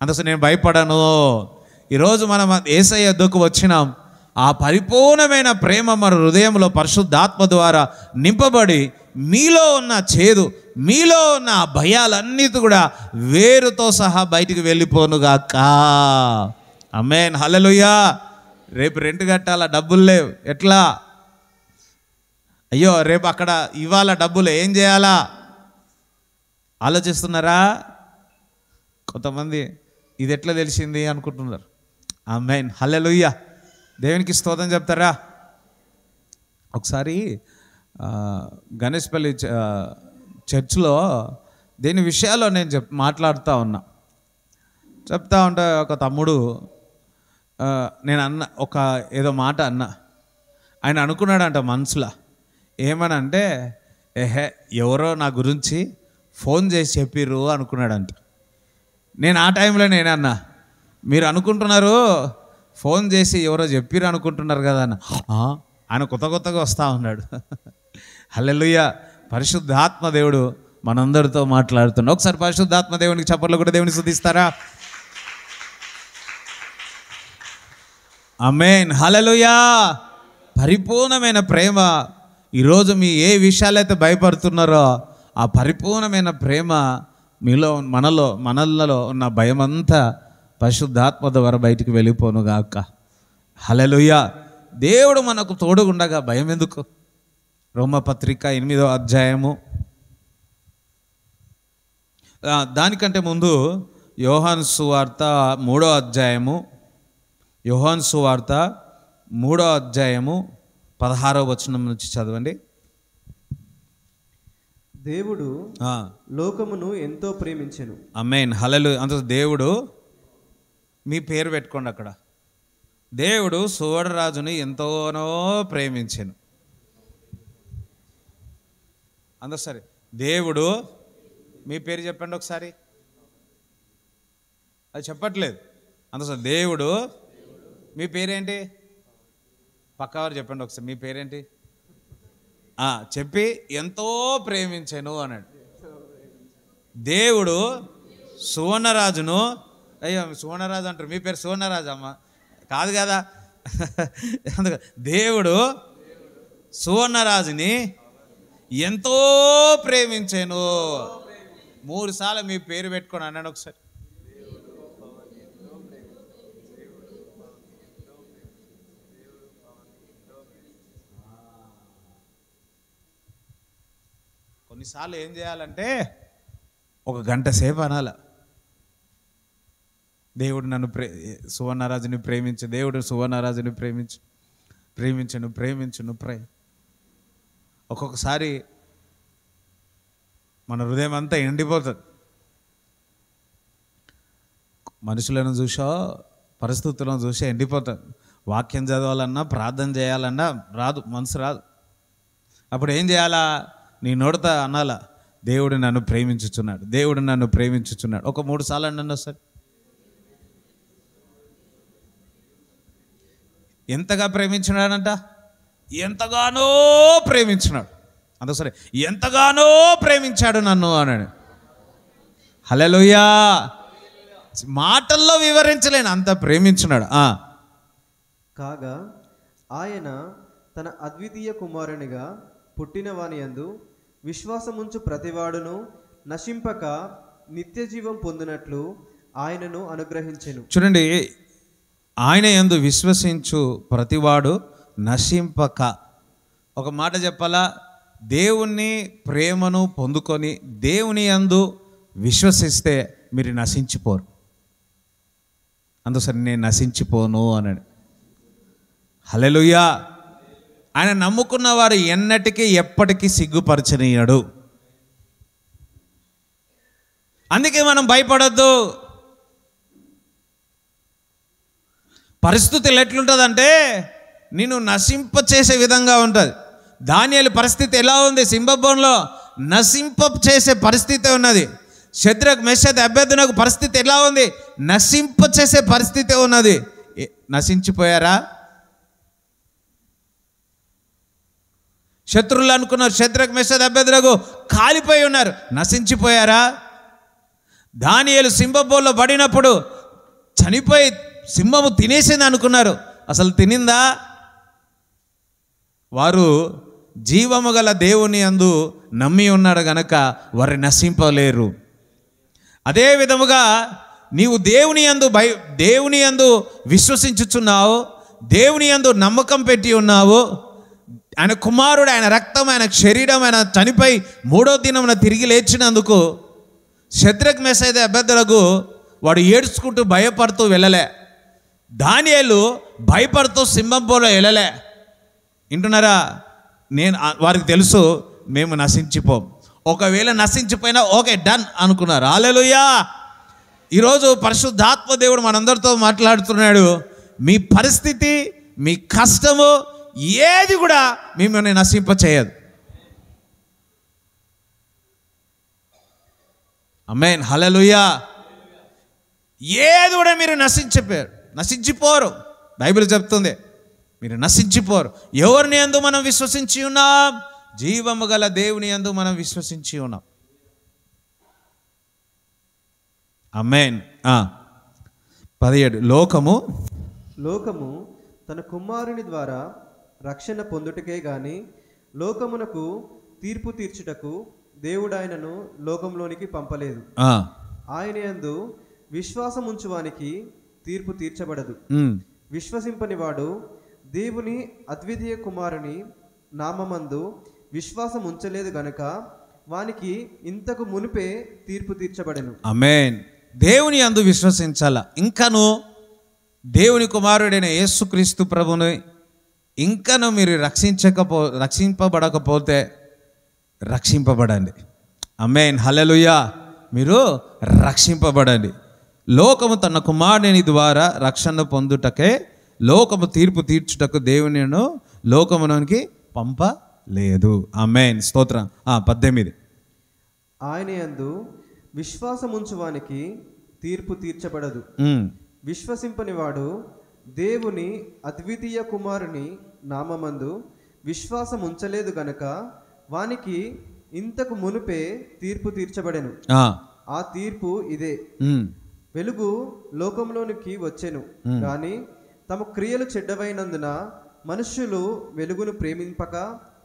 అందుకోసం నేను భయపడను. ఈరోజు మనం యేసయ్య వద్దకు వచ్చినాం. ఆ పరిపూర్ణమైన ప్రేమ మన హృదయంలో పరిశుద్ధాత్మ ద్వారా నింపబడి మీలో ఉన్న చేదు, మీలో ఉన్న భయాలన్నిటి కూడా వేరుతో సహా బయటికి వెళ్ళిపోనుగాక. ఆమేన్, హల్లెలూయా. రేపు రెంట్ కట్టాలా, డబ్బులు లేవు, ఎట్లా? అయ్యో, రేపు అక్కడ ఇవాళ డబ్బులు ఏం చేయాలా ఆలోచిస్తున్నారా? కొంతమంది ఇది ఎట్లా తెలిసింది అనుకుంటున్నారు. ఆమేన్, హల్లెలూయా. దేవునికి స్తోత్రం చెప్తారా? ఒకసారి గణేష్పల్లి చర్చ్లో దీని విషయాల్లో నేను మాట్లాడుతూ ఉన్నా. చెప్తా ఉంటే ఒక తమ్ముడు నేను ఏదో మాట అన్నా. ఆయన అనుకున్నాడంట మనసులో, ఏమనంటే ఎవరో నా గురించి ఫోన్ చేసి చెప్పిర్రు అనుకున్నాడంట. నేను ఆ టైంలో నేనన్నా, మీరు అనుకుంటున్నారు ఫోన్ చేసి ఎవరో చెప్పిర్రు అనుకుంటున్నారు కదా అన్న. ఆయన కొత్తగా వస్తూ ఉన్నాడు. హల్లెలూయా. పరిశుద్ధాత్మ దేవుడు మనందరితో మాట్లాడుతున్నాడు. ఒకసారి పరిశుద్ధాత్మ దేవునికి చప్పట్లు కూడా దేవుని స్తుతిస్తారా? ఆమేన్. హల్లెలూయా. పరిపూర్ణమైన ప్రేమ. ఈరోజు మీ ఏ విషయాలైతే భయపడుతున్నారో ఆ పరిపూర్ణమైన ప్రేమ మీలో మనల్లో ఉన్న భయమంతా పరిశుద్ధాత్మ ద్వారా బయటికి వెళ్ళిపోనుగాక. హల్లెలూయా. దేవుడు మనకు తోడుగుండగా భయం ఎందుకు? రోమపత్రిక 8వ అధ్యాయము, దానికంటే ముందు యోహాను సువార్త 3వ అధ్యాయము, యోహాను సువార్త 3వ అధ్యాయము 16వ వచనం నుంచి చదవండి. దేవుడు లోకమును ఎంతో ప్రేమించెను. ఆమేన్. హల్లెలూయా. అంత దేవుడు, మీ పేరు పెట్టుకోండి అక్కడ, దేవుడు సువర్ణరాజుని ఎంతోనో ప్రేమించెను. అంత సరే, దేవుడు, మీ పేరు చెప్పండి ఒకసారి. అది చెప్పట్లేదు. అంత సరే, దేవుడు, మీ పేరేంటి? పక్కవారు చెప్పండి ఒకసారి, మీ పేరేంటి? చెప్పి ఎంతో ప్రేమించాను అన్నాడు. దేవుడు సువర్ణరాజును, అయ్యో సువర్ణరాజు అంటారు, మీ పేరు సువర్ణరాజు అమ్మ కాదు కదా. దేవుడు సువర్ణరాజుని ఎంతో ప్రేమించాను. 3 సార్లు మీ పేరు పెట్టుకొని అన్నాడు ఒకసారి. కొన్నిసార్లు ఏం చేయాలంటే ఒక గంట సేపు అనాల, దేవుడు నన్ను సువర్ణరాజుని ప్రేమించు, దేవుడు సువర్ణరాజుని ప్రేమించును. ఒక్కొక్కసారి మన హృదయం అంతా ఎండిపోతుంది. మనుషులను చూసో పరిస్థితులను చూసో ఎండిపోతుంది. వాక్యం చదవాలన్నా ప్రార్థన చేయాలన్నా మనసు రాదు. అప్పుడు ఏం చేయాలా? నీ నోడతా అనాలా, దేవుడు నన్ను ప్రేమించుచున్నాడు, దేవుడు నన్ను ప్రేమించుచున్నాడు. ఒక 3 సార్లు అన్నాను సార్. ఎంతగా ప్రేమించినాడంట? ఎంతగానో ప్రేమించినాడు. అంత సరే, ఎంతగానో ప్రేమించాడు నన్ను అన్నాడు. హల్లెలూయా. మాటల్లో వివరించలేను, అంత ప్రేమించినాడు. కాగా ఆయన తన అద్వితీయ కుమారునిగా పుట్టిన వాని యందు విశ్వాసముంచు ప్రతివాడును నశింపక నిత్య జీవం పొందినట్లు ఆయనను అనుగ్రహించెను. చూడండి, ఆయన యందు విశ్వసించు ప్రతివాడు నశింపక. ఒక మాట చెప్పాలా, దేవుని ప్రేమను పొందుకొని దేవుని యందు విశ్వసిస్తే మీరు నశించిపోరు. అందుసరి నేను నశించిపోను అన్నాడు. హల్లెలూయా. ఆయన నమ్ముకున్న వారు ఎన్నటికీ ఎప్పటికీ సిగ్గుపరచనీయడు. అందుకే మనం భయపడొద్దు. పరిస్థితులు ఎట్లుంటుందంటే నిన్ను నశింపచేసే విధంగా ఉంటుంది. దానియేలు పరిస్థితి ఎలా ఉంది? సింహభవనంలో నశింప చేసే పరిస్థితి ఉన్నది. షద్రక్ మెషక్ అబేద్నెగో పరిస్థితి ఎలా ఉంది? నశింప చేసే పరిస్థితి ఉన్నది. నశించిపోయారా? శత్రువులు అనుకున్నారు షద్రక్ మెషక్ అబేద్నెగో కాలిపోయి ఉన్నారు, నశించిపోయారా? దానియేలు సింహభవనంలో పడినప్పుడు చనిపోయి సింహము తినేసింది అనుకున్నారు, అసలు తినిందా? వారు జీవము గల దేవుని యందు నమ్మి ఉన్నాడు గనక వారిని నశింపలేరు. అదే విధముగా నీవు దేవుని యందు విశ్వసించుచున్నావు, దేవుని యందు నమ్మకం పెట్టి ఉన్నావు. ఆయన కుమారుడు, ఆయన రక్తం, ఆయన శరీరం, ఆయన చనిపోయి 3వ దినమున తిరిగి లేచినందుకు షద్రక్ మెషక్ అబేద్నెగో వాడు ఏడ్చుకుంటూ భయపడుతూ వెళ్ళలే. దానియేలు భయపడుతూ సింహంలో వెళ్ళలే. వింటున్నారా? వారికి తెలుసు మేము నశించిపోం. ఒకవేళ నశించిపోయినా ఓకే డన్ అనుకున్నారు. హల్లెలూయా. ఈరోజు పరిశుద్ధాత్మ దేవుడు మనందరితో మాట్లాడుతున్నాడు. మీ పరిస్థితి, మీ కష్టము ఏది కూడా మిమ్మల్ని నశింప చేయదు. ఆమేన్. హల్లెలూయా. ఏది కూడా మీరు నశించిపోరు. బైబిల్ చెప్తుంది మీరు నశించిపోరు. ఎవరిని యందు మనం విశ్వసించి ఉన్నాం? జీవము గల దేవుని యందు మనం విశ్వసించి ఉన్నాం. ఆమేన్. 17 లోకము తన కుమారుని ద్వారా రక్షణ పొందుటకే గాని లోకమునకు తీర్పు తీర్చుటకు దేవుడు ఆయనను లోకంలోనికి పంపలేదు. ఆయన యందు విశ్వాసముంచువానికి తీర్పు తీర్చబడదు. విశ్వసింపని వాడు దేవుని అద్వితీయ కుమారుని నామమందు విశ్వాసం ఉంచలేదు గనుక వానికి ఇంతకు మునిపే తీర్పు తీర్చబడెను. ఆమేన్. దేవుని యందు విశ్వసించాల. ఇంకను దేవుని కుమారుడైన యేసుక్రీస్తు ప్రభుని ఇంకను మీరు రక్షింపబడకపోతే రక్షింపబడండి. ఆమేన్. హల్లెలూయా. మీరు రక్షింపబడండి. లోకము తన కుమారుని ద్వారా రక్షణ పొందుటకే లోకము తీర్పు తీర్చుటకు దేవునిను లోకములోనికి పంపలేదు. ఆమేన్. స్తోత్రం. 18 ఆయన యందు విశ్వాసముంచువానికి తీర్పు తీర్చబడదు. విశ్వసింపని వాడు దేవుని అద్వితీయ కుమారుని నామమందు విశ్వాసం ఉంచలేదు గనక వానికి ఇంతకు మునుపే తీర్పు తీర్చబడెను. ఆ తీర్పు ఇదే: వెలుగు లోకంలోనికి వచ్చెను గాని తమ క్రియలు చెడ్డవైనందున మనుష్యులు వెలుగును ప్రేమింపక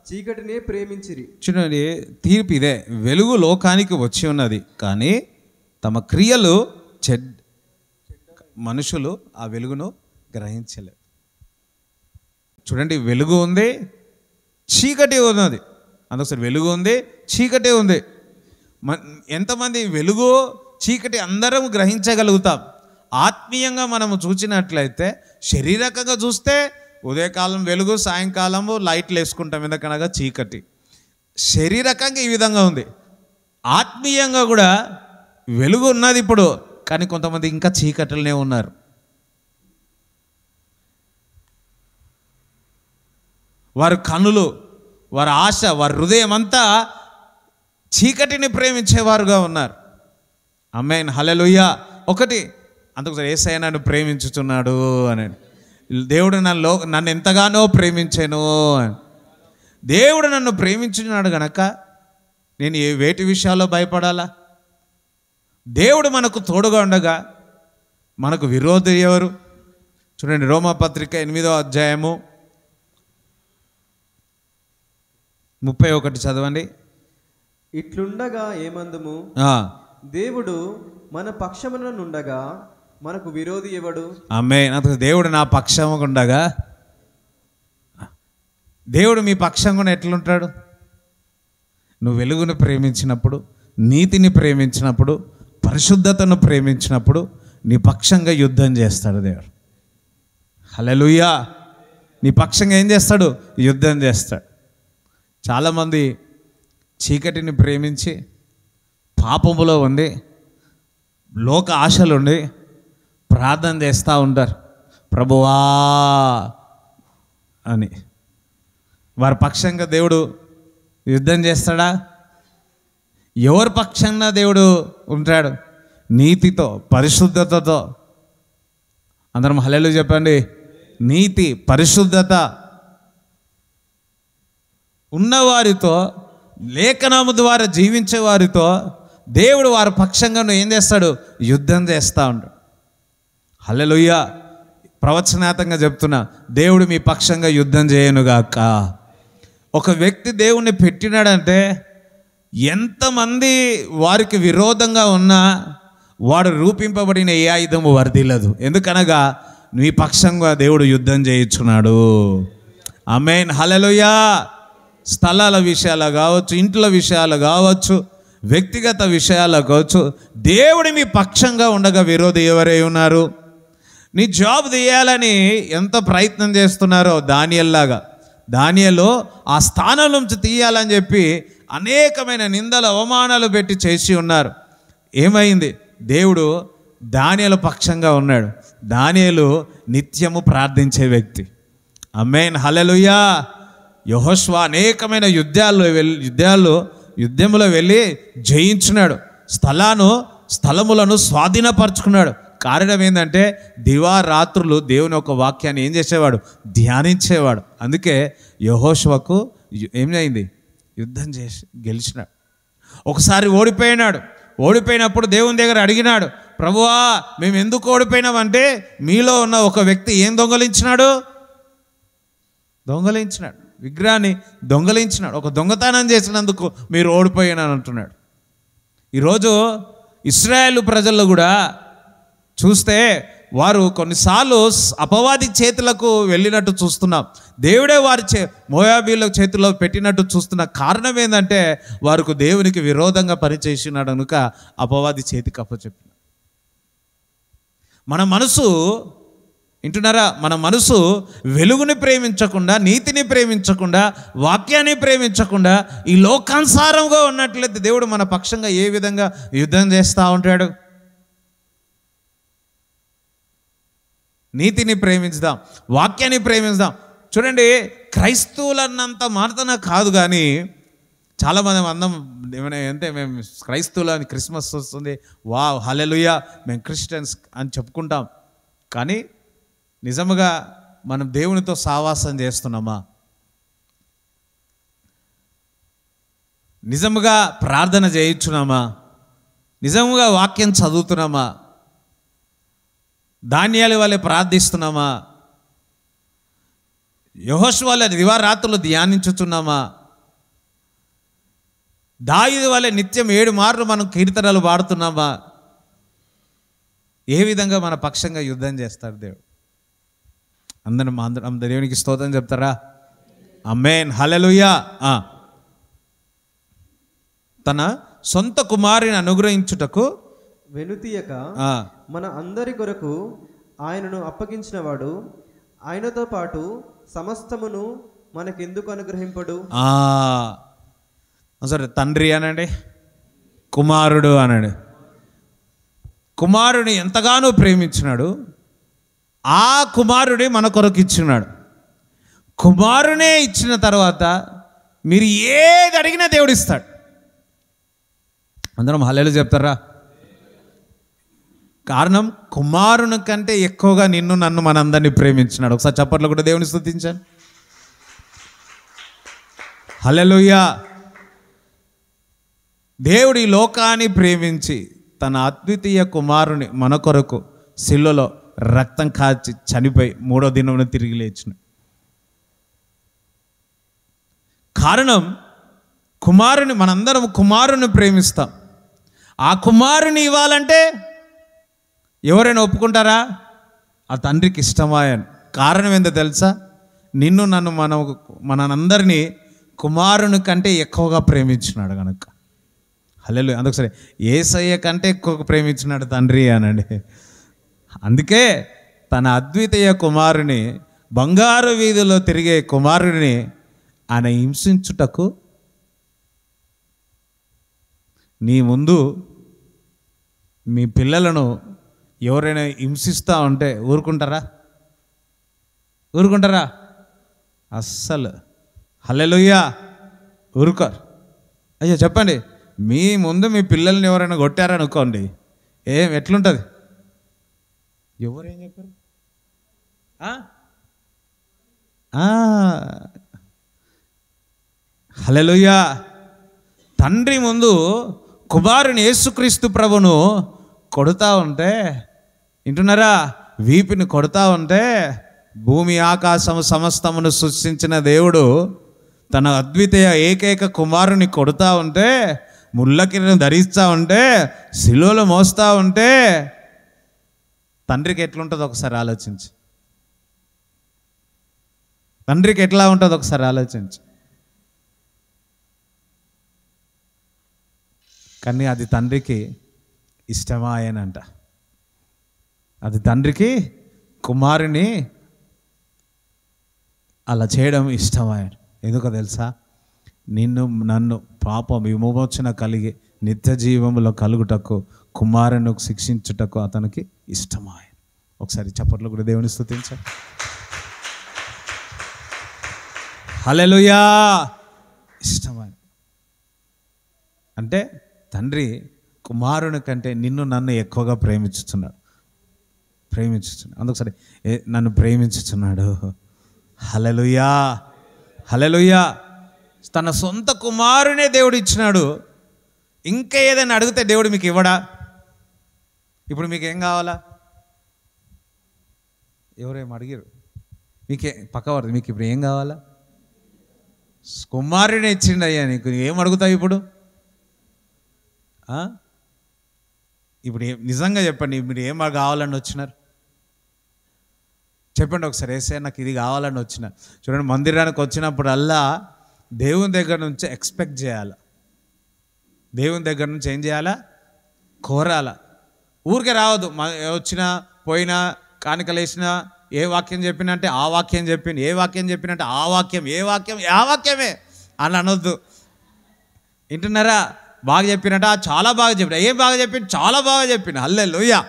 చీకటినే ప్రేమించిరి. చూడండి, తీర్పు ఇదే. వెలుగు లోకానికి వచ్చి ఉన్నది కానీ తమ క్రియలు మనుషులు ఆ వెలుగును గ్రహించలేదు. చూడండి, వెలుగు ఉంది, చీకటి ఉన్నది. అందుకోసం వెలుగు ఉంది, చీకటి ఉంది. ఎంతమంది వెలుగు చీకటి అందరం గ్రహించగలుగుతాం. ఆత్మీయంగా మనము చూసినట్లయితే శారీరకంగా చూస్తే ఉదయకాలం వెలుగు, సాయంకాలము లైట్లు వేసుకుంటాం, ఎందుకనగా చీకటి. శారీరకంగా ఈ విధంగా ఉంది. ఆత్మీయంగా కూడా వెలుగు ఉన్నది ఇప్పుడు, కానీ కొంతమంది ఇంకా చీకటిలోనే ఉన్నారు. వారి కన్నులు, వారి ఆశ, వారి హృదయం అంతా చీకటిని ప్రేమించేవారుగా ఉన్నారు. ఆమేన్. హల్లెలూయా. ఒకటి అందుకోసం యేసయ్య నన్ను ప్రేమించుచున్నాడు అని, దేవుడు నన్ను ఎంతగానో ప్రేమించాను అని. దేవుడు నన్ను ప్రేమించున్నాడు గనక నేను వేటి విషయాల్లో భయపడాలా? దేవుడు మనకు తోడుగా ఉండగా మనకు విరోధి ఎవరు? చూడండి, రోమాపత్రిక 8వ అధ్యాయము 31 చదవండి. ఇట్లుండగా ఏమందుము? దేవుడు మన పక్షమునందుండగా మనకు విరోధి ఎవడు? ఆమేన్. అందుకు దేవుడు నా పక్షముగా ఉండగా, దేవుడు మీ పక్షంగా ఎట్లుంటాడు? నువ్వు వెలుగును ప్రేమించినప్పుడు, నీతిని ప్రేమించినప్పుడు, పరిశుద్ధతను ప్రేమించినప్పుడు నీ పక్షంగా యుద్ధం చేస్తాడు దేవుడు. హల్లెలూయా. నీ పక్షంగా ఏం చేస్తాడు? యుద్ధం చేస్తాడు. చాలామంది చీకటిని ప్రేమించి పాపములో ఉండి లోక ఆశలుండి ప్రార్థన చేస్తూ ఉంటారు, ప్రభువా అని. వారి పక్షంగా దేవుడు యుద్ధం చేస్తాడా? ఎవరి పక్షంగా దేవుడు ఉంటాడు? నీతితో, పరిశుద్ధతతో. అందరం హల్లెలూయా చెప్పండి. నీతి, పరిశుద్ధత ఉన్నవారితో, లేఖనము ద్వారా జీవించే వారితో దేవుడు వారి పక్షంగా ఏం చేస్తాడు? యుద్ధం చేస్తూ ఉంటాడు. హల్లెలూయా. ప్రవచనాత్మకంగా చెప్తున్నా, దేవుడు మీ పక్షంగా యుద్ధం చేయనుగాక. ఒక వ్యక్తి దేవుణ్ణి పెట్టినాడంటే ఎంతమంది వారికి విరోధంగా ఉన్నా వాడు రూపింపబడిన ఏ ఆయుధము వర్ధిల్లదు. ఎందుకనగా నీ పక్షంగా దేవుడు యుద్ధం చేయించున్నాడు. ఆమేన్. హల్లెలూయా. స్థలాల విషయాలు కావచ్చు, ఇంట్లో విషయాలు కావచ్చు, వ్యక్తిగత విషయాలు కావచ్చు, దేవుడు మీ పక్షంగా ఉండగా విరోధి ఎవరై ఉన్నారు? నీ జాబ్ తీయాలని ఎంత ప్రయత్నం చేస్తున్నారో దానియల్లాగా దానియేలు ఆ స్థానం నుంచి తీయాలని చెప్పి అనేకమైన నిందలు అవమానాలు పెట్టి చేసి ఉన్నారు. ఏమైంది? దేవుడు దానియేలు పక్షంగా ఉన్నాడు. దానియేలు నిత్యము ప్రార్థించే వ్యక్తి. ఆమేన్, హల్లెలూయా. యెహోషువ అనేకమైన యుద్ధములో వెళ్ళి జయించినాడు. స్థలములను స్వాధీనపరుచుకున్నాడు. కారణం ఏంటంటే దివారాత్రులు దేవుని యొక్క వాక్యాన్ని ఏం చేసేవాడు? ధ్యానించేవాడు. అందుకే యెహోషువకు ఏమైంది? యుద్ధం చేసి గెలిచినాడు. ఒకసారి ఓడిపోయినప్పుడు దేవుని దగ్గర అడిగినాడు, ప్రభువా మేము ఎందుకు ఓడిపోయినామంటే మీలో ఉన్న ఒక వ్యక్తి ఏం దొంగలించినాడు? విగ్రహాన్ని దొంగలించినాడు. ఒక దొంగతనం చేసినందుకు మీరు ఓడిపోయినాను అంటున్నాడు. ఈరోజు ఇశ్రాయేలు ప్రజల్లో కూడా చూస్తే వారు కొన్నిసార్లు అపవాది చేతులకు వెళ్ళినట్టు చూస్తున్నాం. దేవుడే వారి మోయాబీల చేతుల్లో పెట్టినట్టు చూస్తున్న కారణం ఏంటంటే వారికి దేవునికి విరోధంగా పనిచేసినాడు కనుక అపవాది చేతికి అప్పచెప్పిన. మన మనసు వింటున్నారా? మన మనసు వెలుగుని ప్రేమించకుండా, నీతిని ప్రేమించకుండా, వాక్యాన్ని ప్రేమించకుండా ఈ లోకానుసారంగా ఉన్నట్లయితే దేవుడు మన పక్షంగా ఏ విధంగా యుద్ధం చేస్తూ ఉంటాడు? నీతిని ప్రేమించుదాం, వాక్యాన్ని ప్రేమించుదాం. చూడండి, క్రైస్తవులన్నంత మాత్రమే కాదు, కానీ చాలామంది అందం ఏమైనా అంటే మేము క్రైస్తవులు అని క్రిస్మస్ వస్తుంది, వావ్ హల్లెలూయా మేము క్రిస్టియన్స్ అని చెప్పుకుంటాం. కానీ నిజముగా మనం దేవునితో సావాసం చేస్తున్నామా? నిజముగా ప్రార్థన చేయించున్నామా? నిజముగా వాక్యం చదువుతున్నామా? దానియేలు వలె ప్రార్థిస్తున్నామా? యెహోషువ వలె దివారాత్రులు ధ్యానించుచున్నామా? దావీదు వలె నిత్యం 7 మార్లు మనం కీర్తనలు పాడుతున్నామా? ఏ విధంగా మన పక్షంగా యుద్ధం చేస్తాడు దేవుడు? అందరం దేవునికి స్తోత్రం చెప్తారా? ఆమేన్, హల్లెలూయా. తన సొంత కుమారుని అనుగ్రహించుటకు వెనుతీయక మన అందరి కొరకు ఆయనను అప్పగించిన వాడు ఆయనతో పాటు సమస్తమును మనకెందుకు అనుగ్రహింపడు? సరే, తండ్రి అనండి, కుమారుడు అనండి. కుమారుని ఎంతగానో ప్రేమించినాడు. ఆ కుమారుడే మన కొరకు ఇచ్చినాడు. కుమారునే ఇచ్చిన తర్వాత మీరు ఏది అడిగినా దేవుడు ఇస్తాడు. అందరం హల్లెలూయా చెప్తారా? కారణం కుమారుని కంటే ఎక్కువగా నిన్ను నన్ను మనందరినీ ప్రేమించినాడు. ఒకసారి చప్పట్లు కూడా దేవుని స్తుతించండి. హల్లెలూయా. దేవుడు ఈ లోకాన్ని ప్రేమించి తన అద్వితీయ కుమారుని మన కొరకు సిలువలో రక్తం కాచి చనిపోయి 3వ దినమున తిరిగి లేచిన కారణం కుమారుని, మనందరం కుమారుని ప్రేమిస్తాం. ఆ కుమారుని ఇవ్వాలంటే ఎవరైనా ఒప్పుకుంటారా? ఆ తండ్రికి ఇష్టమాయని. కారణం ఏందో తెలుసా? నిన్ను నన్ను మనందరినీ కుమారుని కంటే ఎక్కువగా ప్రేమించినాడు కనుక. హల్లెలూయా. అందుకసరే యేసయ్య కంటే ఎక్కువ ప్రేమించినాడు తండ్రి అనండి. అందుకే తన అద్వితీయ కుమారుని, బంగారు వీధిలో తిరిగే కుమారుడిని ఆయన హింసించుటకు నీ ముందు మీ పిల్లలను ఎవరైనా హింసిస్తూ ఉంటే ఊరుకుంటారా? అస్సలు. హల్లెలూయా. ఊరుకోరు. అయ్యో చెప్పండి, మీ ముందు మీ పిల్లల్ని ఎవరైనా కొట్టారనుకోండి, ఎట్లుంటుంది? ఎవరేం చెప్పారు? హల్లెలూయా. తండ్రి ముందు కుమారుని యేసుక్రీస్తు ప్రభును కొడుతూ ఉంటే, వింటున్నారా? వీపుని కొడుతూ ఉంటే, భూమి ఆకాశము సమస్తమును సృష్టించిన దేవుడు తన అద్వితీయ ఏకైక కుమారుని కొడుతూ ఉంటే, ముళ్ళకిని ధరిస్తూ ఉంటే, శిలువలో మోస్తూ ఉంటే తండ్రికి ఎట్లుంటుందో ఒకసారి ఆలోచించు. తండ్రికి ఎట్లా ఉంటుందో ఒకసారి ఆలోచించు. కానీ అది తండ్రికి ఇష్టమాయనంట. అది తండ్రికి కుమారుని అలా చేయడం ఇష్టమైన. ఎందుకో తెలుసా? నన్ను పాప విమోచన కలిగి నిత్య జీవములో కలుగుటకు, కుమారుని శిక్షించుటకు అతనికి ఇష్టమాయ. ఒకసారి చప్పట్లు కూడా దేవుని స్తుతించండి. హల్లెలూయా. ఇష్టమైన అంటే తండ్రి కుమారుని కంటే నన్ను ఎక్కువగా ప్రేమించుతున్నాడు. అందుకసరి నన్ను ప్రేమించుతున్నాడు. హల్లెలూయా, హల్లెలూయా. తన సొంత కుమారునే దేవుడు ఇచ్చినాడు. ఇంకా ఏదైనా అడిగితే దేవుడు మీకు ఇవ్వడా? ఇప్పుడు మీకు ఏం కావాలా? ఎవరేం అడిగారు? మీకే పక్కవారు మీకు ఇప్పుడు ఏం కావాలా? కుమారుడే ఇచ్చిండు అయ్యా, నీకు ఏం అడుగుతావు ఇప్పుడు? ఇప్పుడు నిజంగా చెప్పండి, మీరు ఏం కావాలని వచ్చినారు? చెప్పండి ఒకసారి. ఏసే నాకు ఇది కావాలని వచ్చిన. చూడండి, మందిరానికి వచ్చినప్పుడల్లా దేవుని దగ్గర నుంచి ఎక్స్పెక్ట్ చేయాలి. దేవుని దగ్గర నుంచి ఏం చేయాలా? కోరాల. ఊరికే రావద్దు. వచ్చినా పోయినా కానుకలేసినా ఏ వాక్యం చెప్పినా అంటే ఆ వాక్యం చెప్పింది, ఏ వాక్యం చెప్పినంటే ఆ వాక్యం, ఆ వాక్యమే అని అనొద్దు. వింటున్నారా? బాగా చెప్పినట్ట, చాలా బాగా చెప్పిన. ఏం బాగా చెప్పింది? చాలా బాగా చెప్పిన. హల్లెలూయా.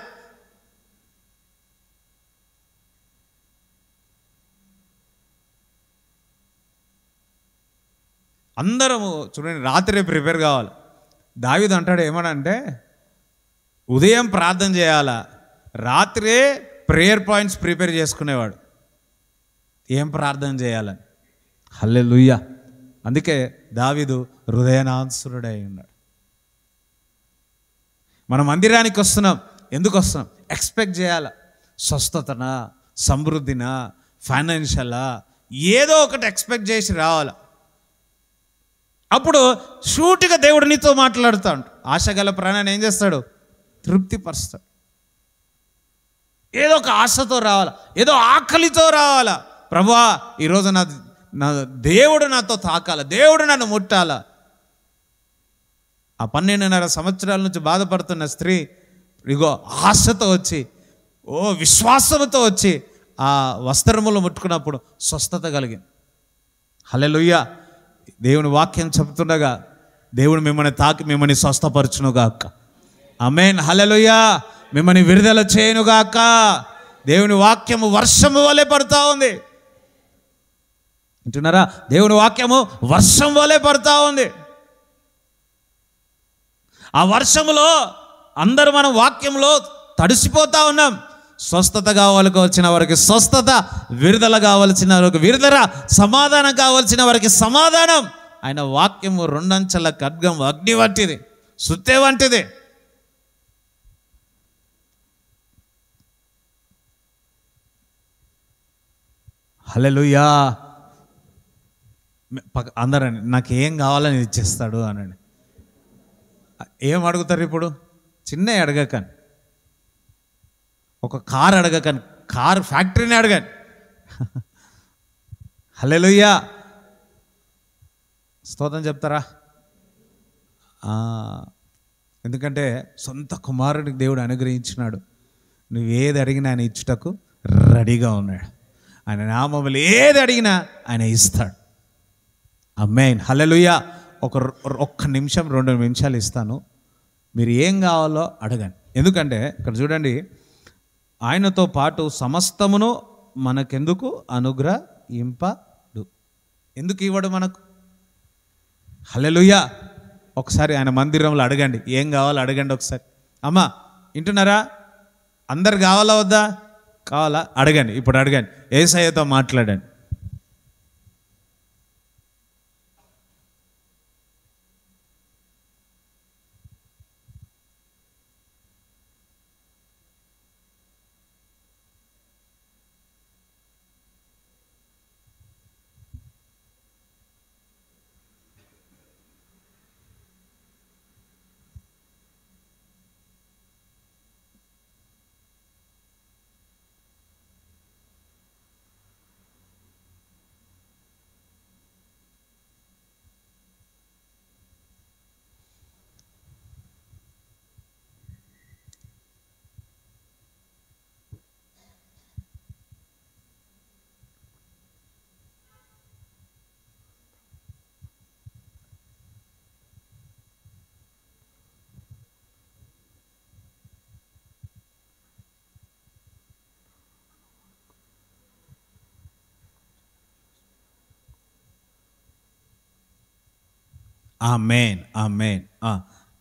అందరము చూడండి, రాత్రి ప్రిపేర్ కావాలి. దావీదు అంటాడు ఏమనంటే, ఉదయం ప్రార్థన చేయాలా, రాత్రే ప్రేయర్ పాయింట్స్ ప్రిపేర్ చేసుకునేవాడు. ఏం ప్రార్థన చేయాలని. హల్లెలూయా. అందుకే దావీదు హృదయనాంసురుడై ఉన్నాడు. మన మందిరానికి వస్తున్నాం, ఎందుకు వస్తున్నాం? ఎక్స్పెక్ట్ చేయాల. స్వస్థతనా, సమృద్ధినా, ఫైనాన్షియలా, ఏదో ఒకటి ఎక్స్పెక్ట్ చేసి రావాల. అప్పుడు షూటిగా దేవుడు నీతో మాట్లాడుతాడు. ఆశగల ప్రాణాన్ని ఏం చేస్తాడు? తృప్తిపరుస్తాడు. ఏదో ఒక ఆశతో రావాలా, ఏదో ఆకలితో రావాలా. ప్రభువా, ఈరోజు నా దేవుడు నాతో తాకాల, దేవుడు నన్ను ముట్టాల. ఆ 12.5 సంవత్సరాల నుంచి బాధపడుతున్న స్త్రీ ఇగో ఆశతో వచ్చి, విశ్వాసంతో వచ్చి ఆ వస్త్రములు ముట్టుకున్నప్పుడు స్వస్థత కలిగింది. హల్లెలూయా. దేవుని వాక్యం చెప్తుండగా దేవుడు మిమ్మల్ని తాకి మిమ్మల్ని స్వస్థపరచునుగాక. ఆమేన్. హల్లెలూయా. మిమ్మల్ని విడుదల చేయనుగాక. దేవుని వాక్యము వర్షము వలె పడుతూ ఉంది. వింటున్నారా? దేవుని వాక్యము వర్షం వలె పడుతూ ఉంది. ఆ వర్షములో అందరూ మనం వాక్యంలో తడిసిపోతా ఉన్నాం. స్వస్థత కావాలకు వచ్చిన వారికి స్వస్థత, విడుదల కావలసిన వారికి విడుదల, సమాధానం కావలసిన వారికి సమాధానం. ఆయన వాక్యము 2 అంచెల ఖడ్గం, అగ్ని వంటిది, సుత్తె వంటిది. హల్లెలూయా. అందరని నాకు ఏం కావాలని ఇచ్చేస్తాడు అనండి. ఏం అడుగుతారు ఇప్పుడు? చిన్న అడగకండి, ఒక కారు అడగకండి, కారు ఫ్యాక్టరీని అడగండి. హల్లెలూయా. స్తోత్రం చెప్తారా? ఎందుకంటే సొంత కుమారుడికి దేవుడు అనుగ్రహించినాడు. నువ్వేది అడిగినా ఆయన ఇచ్చుటకు రెడీగా ఉన్నాడు. ఆయన నామములు ఏది అడిగినా ఆయన ఇస్తాడు. ఆమేన్. హల్లెలూయా. ఒక్క నిమిషం 2 నిమిషాలు ఇస్తాను. మీరు ఏం కావాలో అడగండి. ఎందుకంటే ఇక్కడ చూడండి, ఆయనతో పాటు సమస్తమును మనకెందుకు అనుగ్రహింపడు. ఎందుకు ఇవ్వడు మనకు? హల్లెలూయా. ఒకసారి ఆయన మందిరంలో అడగండి, ఏం కావాలో అడగండి ఒకసారి. అమ్మా వింటున్నారా? అందరు కావాలా వద్దా? కావాలా? అడగండి. ఇప్పుడు అడగండి. యేసయ్యతో మాట్లాడండి. ఆమేన్, ఆమేన్.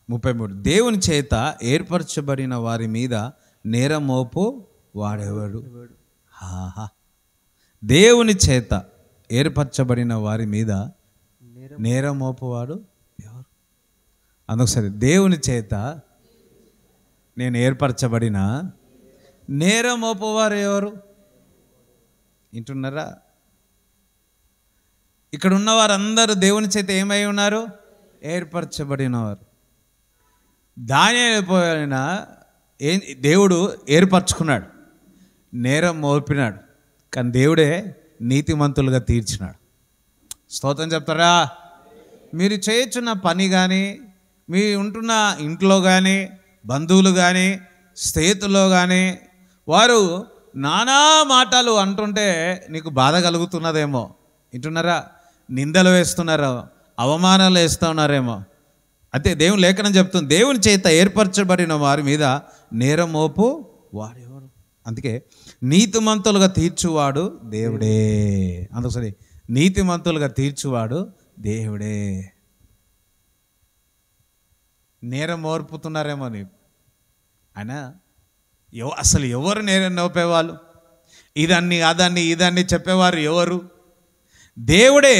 33 దేవుని చేత ఏర్పరచబడిన వారి మీద నేరం మోపు వాడెవడు? ఆహా, దేవుని చేత ఏర్పరచబడిన వారి మీద నేరం మోపువాడు ఎవరు? అందుకసారి దేవుని చేత నేను ఏర్పరచబడిన నేరం మోపువారు ఎవరు? వింటున్నారా? ఇక్కడ ఉన్న వారందరూ దేవుని చేత ఏమై ఉన్నారు? ఏర్పరచబడినవారు. దానియేలు పోయిన దేవుడు ఏర్పరచుకున్నాడు, నేరం మోపినాడు, కానీ దేవుడే నీతిమంతులుగా తీర్చినాడు. స్తోత్రం చెప్తారా? మీరు చేయుచున్న పని కానీ, మీ ఉంటున్న ఇంట్లో కానీ, బంధువులు కానీ, స్నేహితుల్లో కానీ వారు నానా మాటలు అంటుంటే నీకు బాధ కలుగుతున్నదేమో. వింటున్నారా? నిందలు వేస్తున్నారో, అవమానాలు వేస్తూ ఉన్నారేమో. అయితే దేవుని లేఖనం చెప్తుంది, దేవుని చేత ఏర్పరచబడిన వారి మీద నేరం మోపు వాడెవరు? అందుకే నీతిమంతులుగా తీర్చువాడు దేవుడే. అందుకని నీతిమంతులుగా తీర్చువాడు దేవుడే. నేరం మోర్పుతున్నారేమో నీకు. ఆయన అసలు ఎవరు నేరం మోపేవాళ్ళు? ఇదన్ని అదన్ని ఇదన్ని చెప్పేవారు ఎవరు? దేవుడే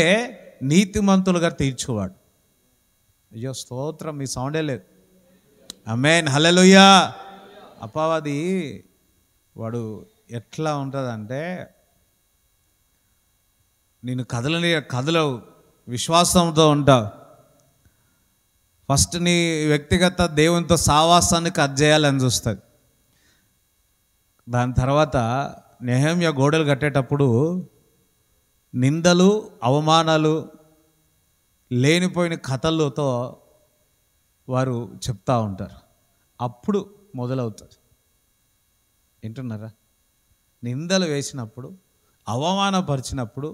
నీతిమంతులుగా తీర్చువాడు. అయ్యో స్తోత్రం, మీ సౌండే లేదు. ఆమేన్, హల్లెలూయా. అపవాది వాడు ఎట్లా ఉంటుందంటే, నేను కథలు విశ్వాసంతో ఉంటావు. ఫస్ట్ నీ వ్యక్తిగత దేవునితో సావాసాన్ని కట్ చేయాలని చూస్తుంది. దాని తర్వాత నెహెమ్యా గోడలు కట్టేటప్పుడు నిందలు, అవమానాలు, లేనిపోయిన కథలతో వారు చెప్తూ ఉంటారు. అప్పుడు మొదలవుతుంది. వింటున్నారా? నిందలు వేసినప్పుడు, అవమానపరిచినప్పుడు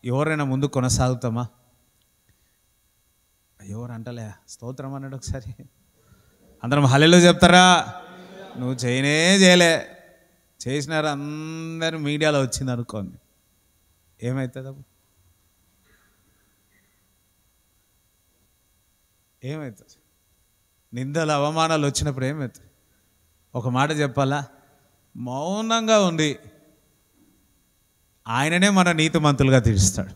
ఎవరైనా ముందు కొనసాగుతామా? ఎవరు అంటలే స్తోత్రం అన్నాడు. ఒకసారి అందరం హల్లెలూయా చెప్తారా? నువ్వు చేయలే, చేసినారు అందరూ మీడియాలో వచ్చింది అనుకోండి, ఏమవుతుంది? ఏమవుతుంది? నిందలు అవమానాలు వచ్చినప్పుడు ఏమవుతుంది? ఒక మాట చెప్పాలా? మౌనంగా ఉండి ఆయననే మన నీతిమంతులుగా తీరుస్తాడు.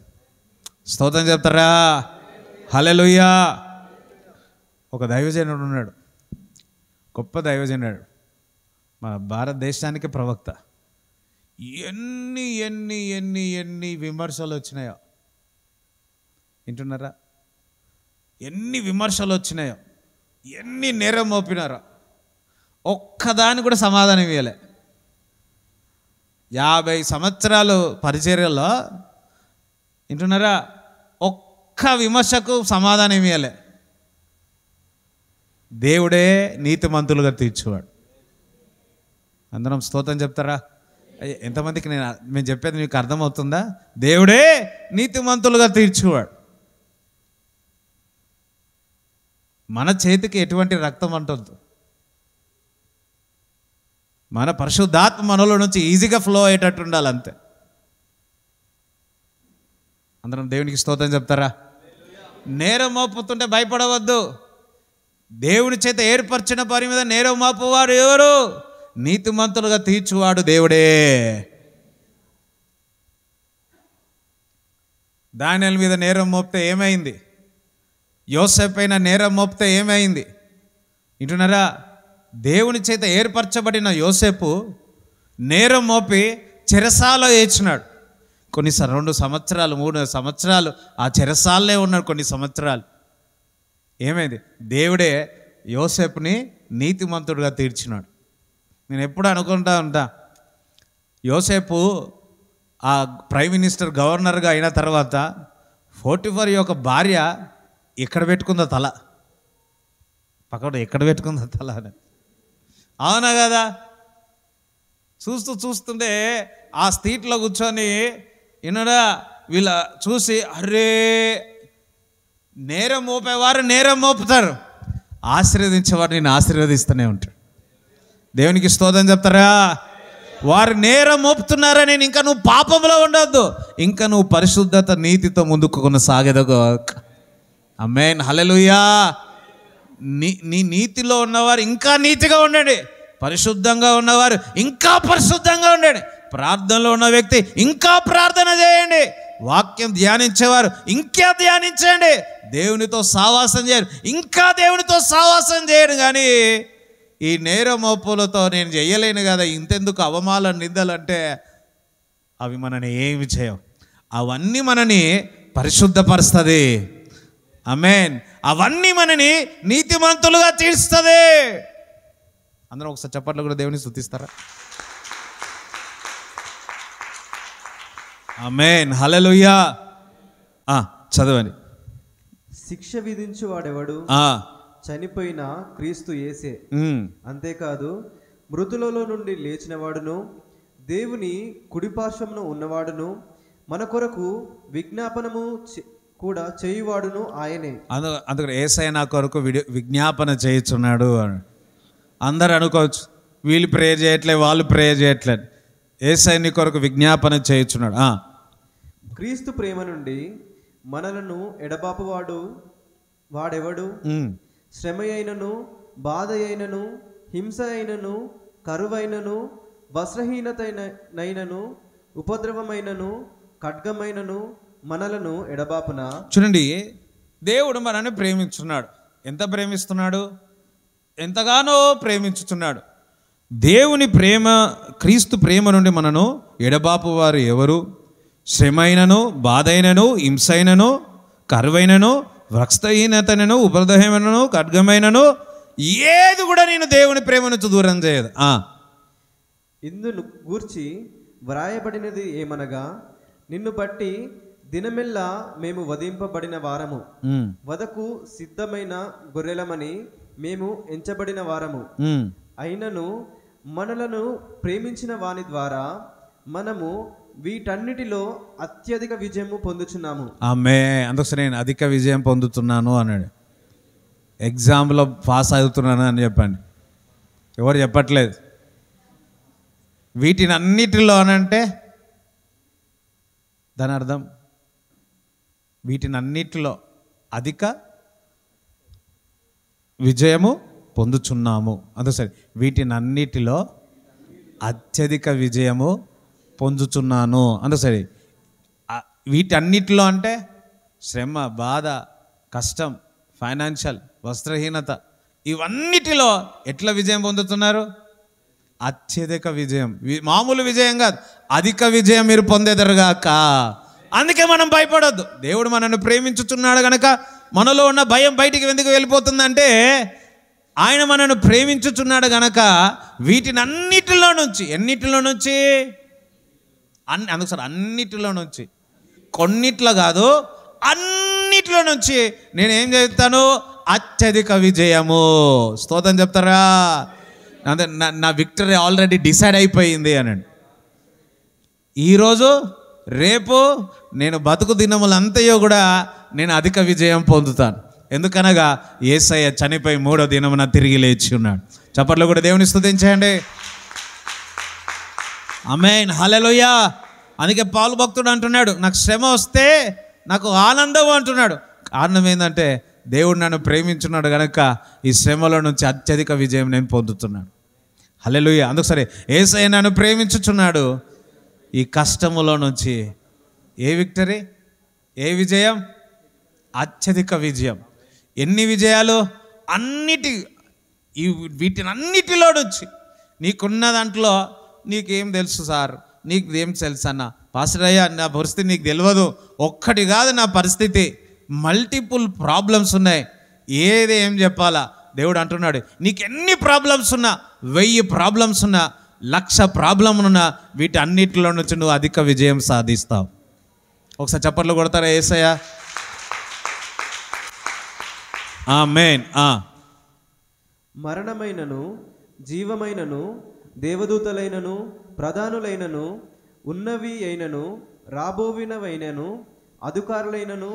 స్తోత్రం చెప్తారా? హల్లెలూయా. ఒక దైవజనుడు ఉన్నాడు, గొప్ప దైవజనుడు, మన భారతదేశానికి ప్రవక్త. ఎన్ని ఎన్ని ఎన్ని ఎన్ని విమర్శలు వచ్చినాయో. వింటున్నారా? ఎన్ని విమర్శలు వచ్చినాయో, ఎన్ని నేరం మోపినారో, ఒక్కదాని కూడా సమాధానం ఇవ్వలే. 50 సంవత్సరాలు పరిచర్యలో, వింటున్నారా, ఒక్క విమర్శకు సమాధానం ఇవ్వలే. దేవుడే నీతిమంతులుగా తీర్చువాడు. అందరం స్తోత్రం చెప్తారా? ఎంతమందికి మేము చెప్పేది మీకు అర్థమవుతుందా? దేవుడే నీతిమంతులుగా తీర్చువాడు. మన చేతికి ఎటువంటి రక్తం అంటొద్దు. మన పరిశుద్ధాత్మ మనలో నుంచి ఈజీగా ఫ్లో అయ్యేటట్టు ఉండాలి, అంతే. అందరం దేవునికి స్తోత్రం చెప్తారా? నేరం మోపుతుంటే భయపడవద్దు. దేవుని చేత ఏర్పరిచిన పని మీద నేరం మోపువాడు ఎవరు? నీతిమంతులుగా తీర్చువాడు దేవుడే. దానియేలు మీద నేరం మోపితే ఏమైంది? యోసేపు పైన నేరం మోపితే ఏమైంది? వింటున్నారా? దేవుని చేత ఏర్పరచబడిన యోసేపు నేరం మోపి చెరసాలలో ఏడ్చినాడు. 2 సంవత్సరాలు 3 సంవత్సరాలు ఆ చెరసాలనే ఉన్నాడు. కొన్ని సంవత్సరాలు ఏమైంది? దేవుడే యోసేపుని నీతిమంతుడుగా తీర్చినాడు. నేను ఎప్పుడు అనుకుంటా ఉంటా, యోసేపు ఆ ప్రైమ్ మినిస్టర్ గవర్నర్గా అయిన తర్వాత పోటిఫర్ యొక్క భార్య ఎక్కడ పెట్టుకుందో తల, పక్కన ఎక్కడ పెట్టుకుందో తల అని. అవునా కదా? చూస్తుంటే ఆ సీట్లో కూర్చొని వినడా వీళ్ళ చూసి, అరే నేరం మోపేవారు నేరం మోపుతారు, ఆశీర్వదించేవారు నేను ఆశీర్వదిస్తూనే ఉంటాడు. దేవునికి స్తోత్రం చెప్తారా? వారు నేరం మోపుతున్నారని ఇంకా నువ్వు పాపంలో ఉండొద్దు, ఇంకా నువ్వు పరిశుద్ధత నీతితో ముందుకు కొనసాగేదగు. ఆమేన్, హల్లెలూయా. నీ నీతిలో ఉన్నవారు ఇంకా నీతిగా ఉండండి, పరిశుద్ధంగా ఉన్నవారు ఇంకా పరిశుద్ధంగా ఉండండి, ప్రార్థనలో ఉన్న వ్యక్తి ఇంకా ప్రార్థన చేయండి, వాక్యం ధ్యానించేవారు ఇంకా ధ్యానించండి, దేవునితో సావాసం చేయరు ఇంకా దేవునితో సావాసం చేయడు. కానీ ఈ నేర మోపులతో నేను చెయ్యలేను కదా, ఇంతెందుకు అవమాన నిందలంటే అవి మనని ఏమి చేయవు, అవన్నీ మనని పరిశుద్ధపరుస్తుంది. ఆమేన్. అవన్నీ మనని నీతిమంతులుగా తీరుస్తుంది. అందరం ఒకసారి చప్పట్లు కూడా దేవుని స్తుతిస్తారా? ఆమేన్, హల్లెలూయా. చదవండి. శిక్ష విధించు వాడెవడు? చనిపోయిన క్రీస్తు యేసే. అంతేకాదు మృతులలో నుండి లేచిన వాడును దేవుని కుడిపార్శ్వమున ఉన్నవాడును మన కొరకు విజ్ఞాపనము కూడా చేయువాడును ఆయనే. అందుకని యేసయ్య నా కొరకు విజ్ఞాపన చేయుచున్నాడు అని అందరు అనుకోవచ్చు. వీళ్ళు ప్రేయర్ చేయట్లేదు, వాళ్ళు ప్రేయర్ చేయట్లేదు. యేసయ్య నీ కొరకు విజ్ఞాపన చేయుచున్నాడు. క్రీస్తు ప్రేమ నుండి మనలను ఎడబాపువాడు వాడెవడు? శ్రమ అయినను, బాధ అయినను, హింస అయినను, కరువైనను, వస్త్రహీనతైనను, ఉపద్రవమైనను, ఖడ్గమైనను మనలను ఎడబాపున. చూడండి, దేవుడు మనల్ని ప్రేమించున్నాడు. ఎంత ప్రేమిస్తున్నాడు? ఎంతగానో ప్రేమించుచున్నాడు. దేవుని ప్రేమ, క్రీస్తు ప్రేమ నుండి మనను ఎడబాపు వారు ఎవరు? శ్రమ అయినను, బాధ అయినను, హింస అయినను, కరువైనను, వస్త్రహీనతనను, ఉపద్రవమైనను, ఖడ్గమైనను ఏది కూడా నేను దేవుని ప్రేమ నుంచి దూరం చేయదు. ఇందును గూర్చి వ్రాయబడినది ఏమనగా, నిన్ను బట్టి దినమెల్లా మేము వధింపబడిన వారము, వదకు సిద్ధమైన గొర్రెలమని మేము ఎంచబడిన వారము, అయినను మనలను ప్రేమించిన వాని ద్వారా మనము వీటన్నిటిలో అత్యధిక విజయము పొందుచున్నాము. అందుకోసం నేను అధిక విజయం పొందుతున్నాను అన్నాడు. ఎగ్జామ్లో పాస్ అవుతున్నాను అని చెప్పండి. ఎవరు చెప్పట్లేదు. వీటిని అన్నిటిలో అనంటే దాని అర్థం వీటిని అన్నిటిలో అధిక విజయము పొందుచున్నాము. అందుసరి వీటిని అన్నిటిలో అత్యధిక విజయము పొందుచున్నాను. అందుసరి వీటన్నిటిలో అంటే శ్రమ, బాధ, కష్టం, ఫైనాన్షియల్, వస్త్రహీనత, ఇవన్నిటిలో ఎట్లా విజయం పొందుతున్నారు? అత్యధిక విజయం. మామూలు విజయం కాదు, అధిక విజయం మీరు పొందేదరుగాక. అందుకే మనం భయపడొద్దు. దేవుడు మనల్ని ప్రేమించుచున్నాడు కనుక మనలో ఉన్న భయం బయటికి ఎందుకు వెళ్ళిపోతుందంటే, ఆయన మనల్ని ప్రేమించుచున్నాడు కనుక వీటిని అన్నిటిలో నుంచి, ఎన్నిటిలో నుంచి? అందుకు సార్ అన్నిటిలో నుంచి, కొన్నిట్లో కాదు, అన్నిటిలో నుంచి నేనేం చెప్తాను? అత్యధిక విజయము. స్తోత్రం చెప్తారా? అంటే నా విక్టరీ ఆల్రెడీ డిసైడ్ అయిపోయింది అనండి. ఈరోజు రేపు నేను బతుకు దినములంతయో కూడా నేను అధిక విజయం పొందుతాను. ఎందుకనగా యేసయ్య చనిపోయి 3వ దినమున తిరిగి లేచి ఉన్నాడు. చప్పట్లు కూడా దేవుని స్తుతించండి. ఆమేన్, హల్లెలూయా. అందుకే పౌలు భక్తుడు అంటున్నాడు, నాకు శ్రమ వస్తే నాకు ఆనందం అంటున్నాడు. కారణం ఏంటంటే దేవుడు నన్ను ప్రేమించున్నాడు కనుక ఈ శ్రమలో నుంచి అత్యధిక విజయం నేను పొందుతున్నాను. హల్లెలూయా. అందుకు సరే, యేసయ్య నన్ను ప్రేమించుచున్నాడు. ఈ కష్టములో నుంచి ఏ విక్టరీ, ఏ విజయం? అత్యధిక విజయం. ఎన్ని విజయాలు? వీటిని అన్నిటిలో నుంచి నీకున్న దాంట్లో నీకేం తెలుసు సార్, నీకు ఏం తెలుసు అన్న, పాస్టర్ అయ్యా నా పరిస్థితి నీకు తెలియదు. ఒక్కటి కాదు నా పరిస్థితి, మల్టిపుల్ ప్రాబ్లమ్స్ ఉన్నాయి. ఏం చెప్పాలా? దేవుడు అంటున్నాడు, నీకు ఎన్ని ప్రాబ్లమ్స్ ఉన్నా, 1000 ప్రాబ్లమ్స్ ఉన్నా, 1,00,000 ప్రాబ్లమ్లున్నా, వీటి అన్నిటిలో నుంచి నువ్వు అధిక విజయం సాధిస్తావు. ఒకసారి చప్పట్లు కొడతారా యేసయ్య? ఆమేన్. మరణమైనను, జీవమైనను, దేవదూతలైనను, ప్రధానులైనను, ఉన్నవి అయినను, రాబోవినవైనను, అధికారులైనను,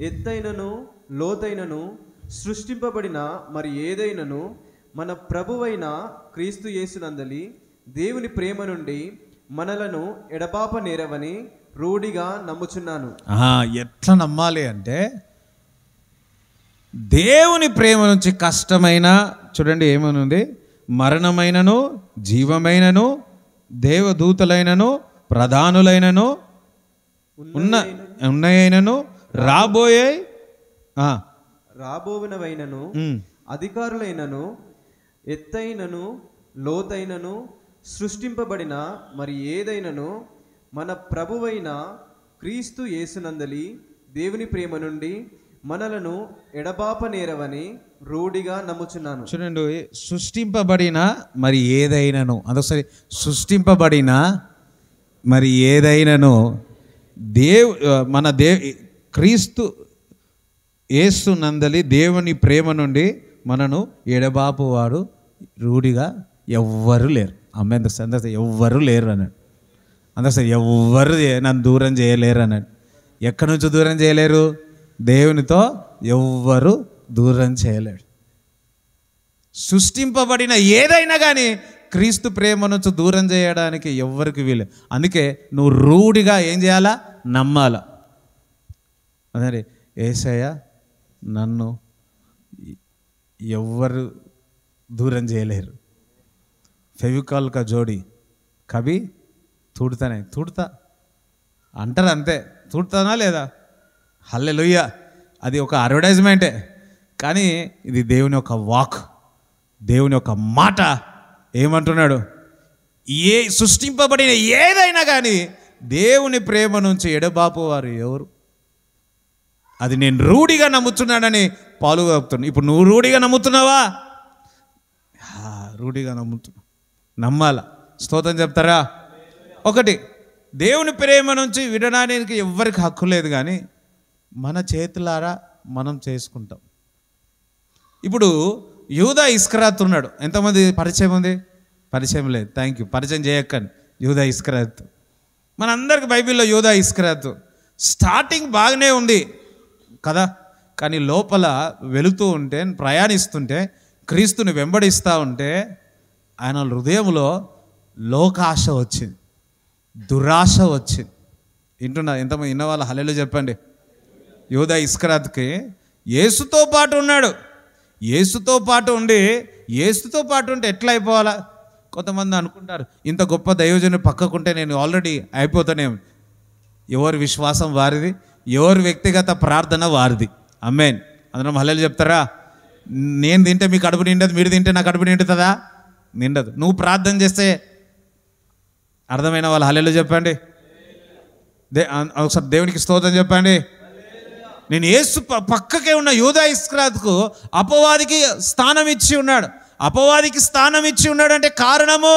ఎత్తైనను, లోతైనను, సృష్టింపబడిన మరి ఏదైనను మన ప్రభువైన క్రీస్తు యేసునందలి దేవుని ప్రేమ నుండి మనలను ఎడబాప నేరవని రూఢిగా నమ్ముచున్నాను. ఎట్లా నమ్మాలి అంటే, దేవుని ప్రేమ నుంచి కష్టమైన, చూడండి ఏమనుంది, మరణమైనను జీవమైనను దేవదూతలైనను ప్రధానులైనను ఉన్నయైనను రాబోవునవైనను అధికారులైనను ఎత్తైనను లోతైనను సృష్టింపబడిన మరి ఏదైనను మన ప్రభువైన క్రీస్తు యేసునందలి దేవుని ప్రేమ నుండి మనలను ఎడబాప నేరవని రూఢిగా నమ్ముచున్నాను. చూడండి, సృష్టింపబడిన మరి ఏదైనను, అదొకసారి, సృష్టింపబడిన మరి ఏదైనను మన క్రీస్తు యేసు నందలి దేవుని ప్రేమ నుండి మనను ఎడబాపు వాడు రూఢిగా ఎవ్వరు లేరు. అందరూ ఎవ్వరు లేరు అన్నాడు. అందరూ ఎవ్వరు నన్ను దూరం చేయలేరు అన్నాడు. ఎక్కడి నుంచి దూరం చేయలేరు? దేవునితో ఎవ్వరు దూరం చేయలేడు. సృష్టింపబడిన ఏదైనా కానీ క్రీస్తు ప్రేమ నుంచి దూరం చేయడానికి ఎవ్వరికి వీలు. అందుకే నువ్వు రూఢిగా ఏం చేయాలా? నమ్మాలా. అదే యేసయ్య నన్ను ఎవ్వరు దూరం చేయలేరు. ఫెవికాల్ కా జోడి కవి తూడుతా అంటారు, అంతే. తూడుతానా లేదా? హల్లెలూయా. అది ఒక అడ్వర్టైజ్మెంటే, కానీ ఇది దేవుని యొక్క వాక్, దేవుని యొక్క మాట. ఏమంటున్నాడు? సృష్టింపబడిన ఏదైనా కానీ దేవుని ప్రేమ నుంచి ఎడబాపు వారు ఎవరు? అది నేను రూఢిగా నమ్ముతున్నానని పౌలు చెప్తున్నాను. ఇప్పుడు నువ్వు రూఢిగా నమ్ముతున్నావా? రూఢిగా నమ్మాల. స్తోత్రం చెప్తారా? ఒకటి, దేవుని ప్రేమ నుంచి విడడానికి ఎవ్వరికి హక్కు లేదు, కానీ మన చేతులారా మనం చేసుకుంటాం. ఇప్పుడు యూదా ఇస్కరాత్ ఉన్నాడు. ఎంతమంది పరిచయం ఉంది? పరిచయం లేదు. థ్యాంక్ యూ, పరిచయం చేయకండి. యూదా ఇస్కరాత్ మనందరికి బైబిల్లో యూదా ఇస్కరాత్ స్టార్టింగ్ బాగానే ఉంది కదా, కానీ లోపల వెళుతూ ఉంటే, ప్రయాణిస్తుంటే, క్రీస్తుని వెంబడిస్తూ ఉంటే ఆయన హృదయంలో లోకాశ వచ్చింది, దురాశ వచ్చింది. ఎంతమంది విన్నవాళ్ళు హల్లెలూయా చెప్పండి. యూదా ఇస్కరాత్కి యేసుతో పాటు ఉన్నాడు. యేసుతో పాటు ఉంటే ఎట్లా అయిపోవాలా? కొంతమంది అనుకుంటారు, ఇంత గొప్ప దైవజనుడు పక్కకుంటే నేను ఆల్రెడీ అయిపోతానేమో. ఎవరి విశ్వాసం వారిది, ఎవరి వ్యక్తిగత ప్రార్థన వారిది. ఆమేన్. అందరం హల్లెలూయా చెప్తారా? నేను తింటే మీ కడుపు నిండదు, మీరు తింటే నా కడుపు నిండుతుందా? నిండదు. నువ్వు ప్రార్థన చేస్తే అర్థమైన వాళ్ళు హల్లెలూయా చెప్పండి. ఒకసారి దేవునికి స్తోత్రం చెప్పండి. నేను యేసు పక్కకే ఉన్న యూదా ఇస్కరాతుకు అపవాదికి స్థానం ఇచ్చి ఉన్నాడు. అపవాదికి స్థానం ఇచ్చి ఉన్నాడు అంటే కారణము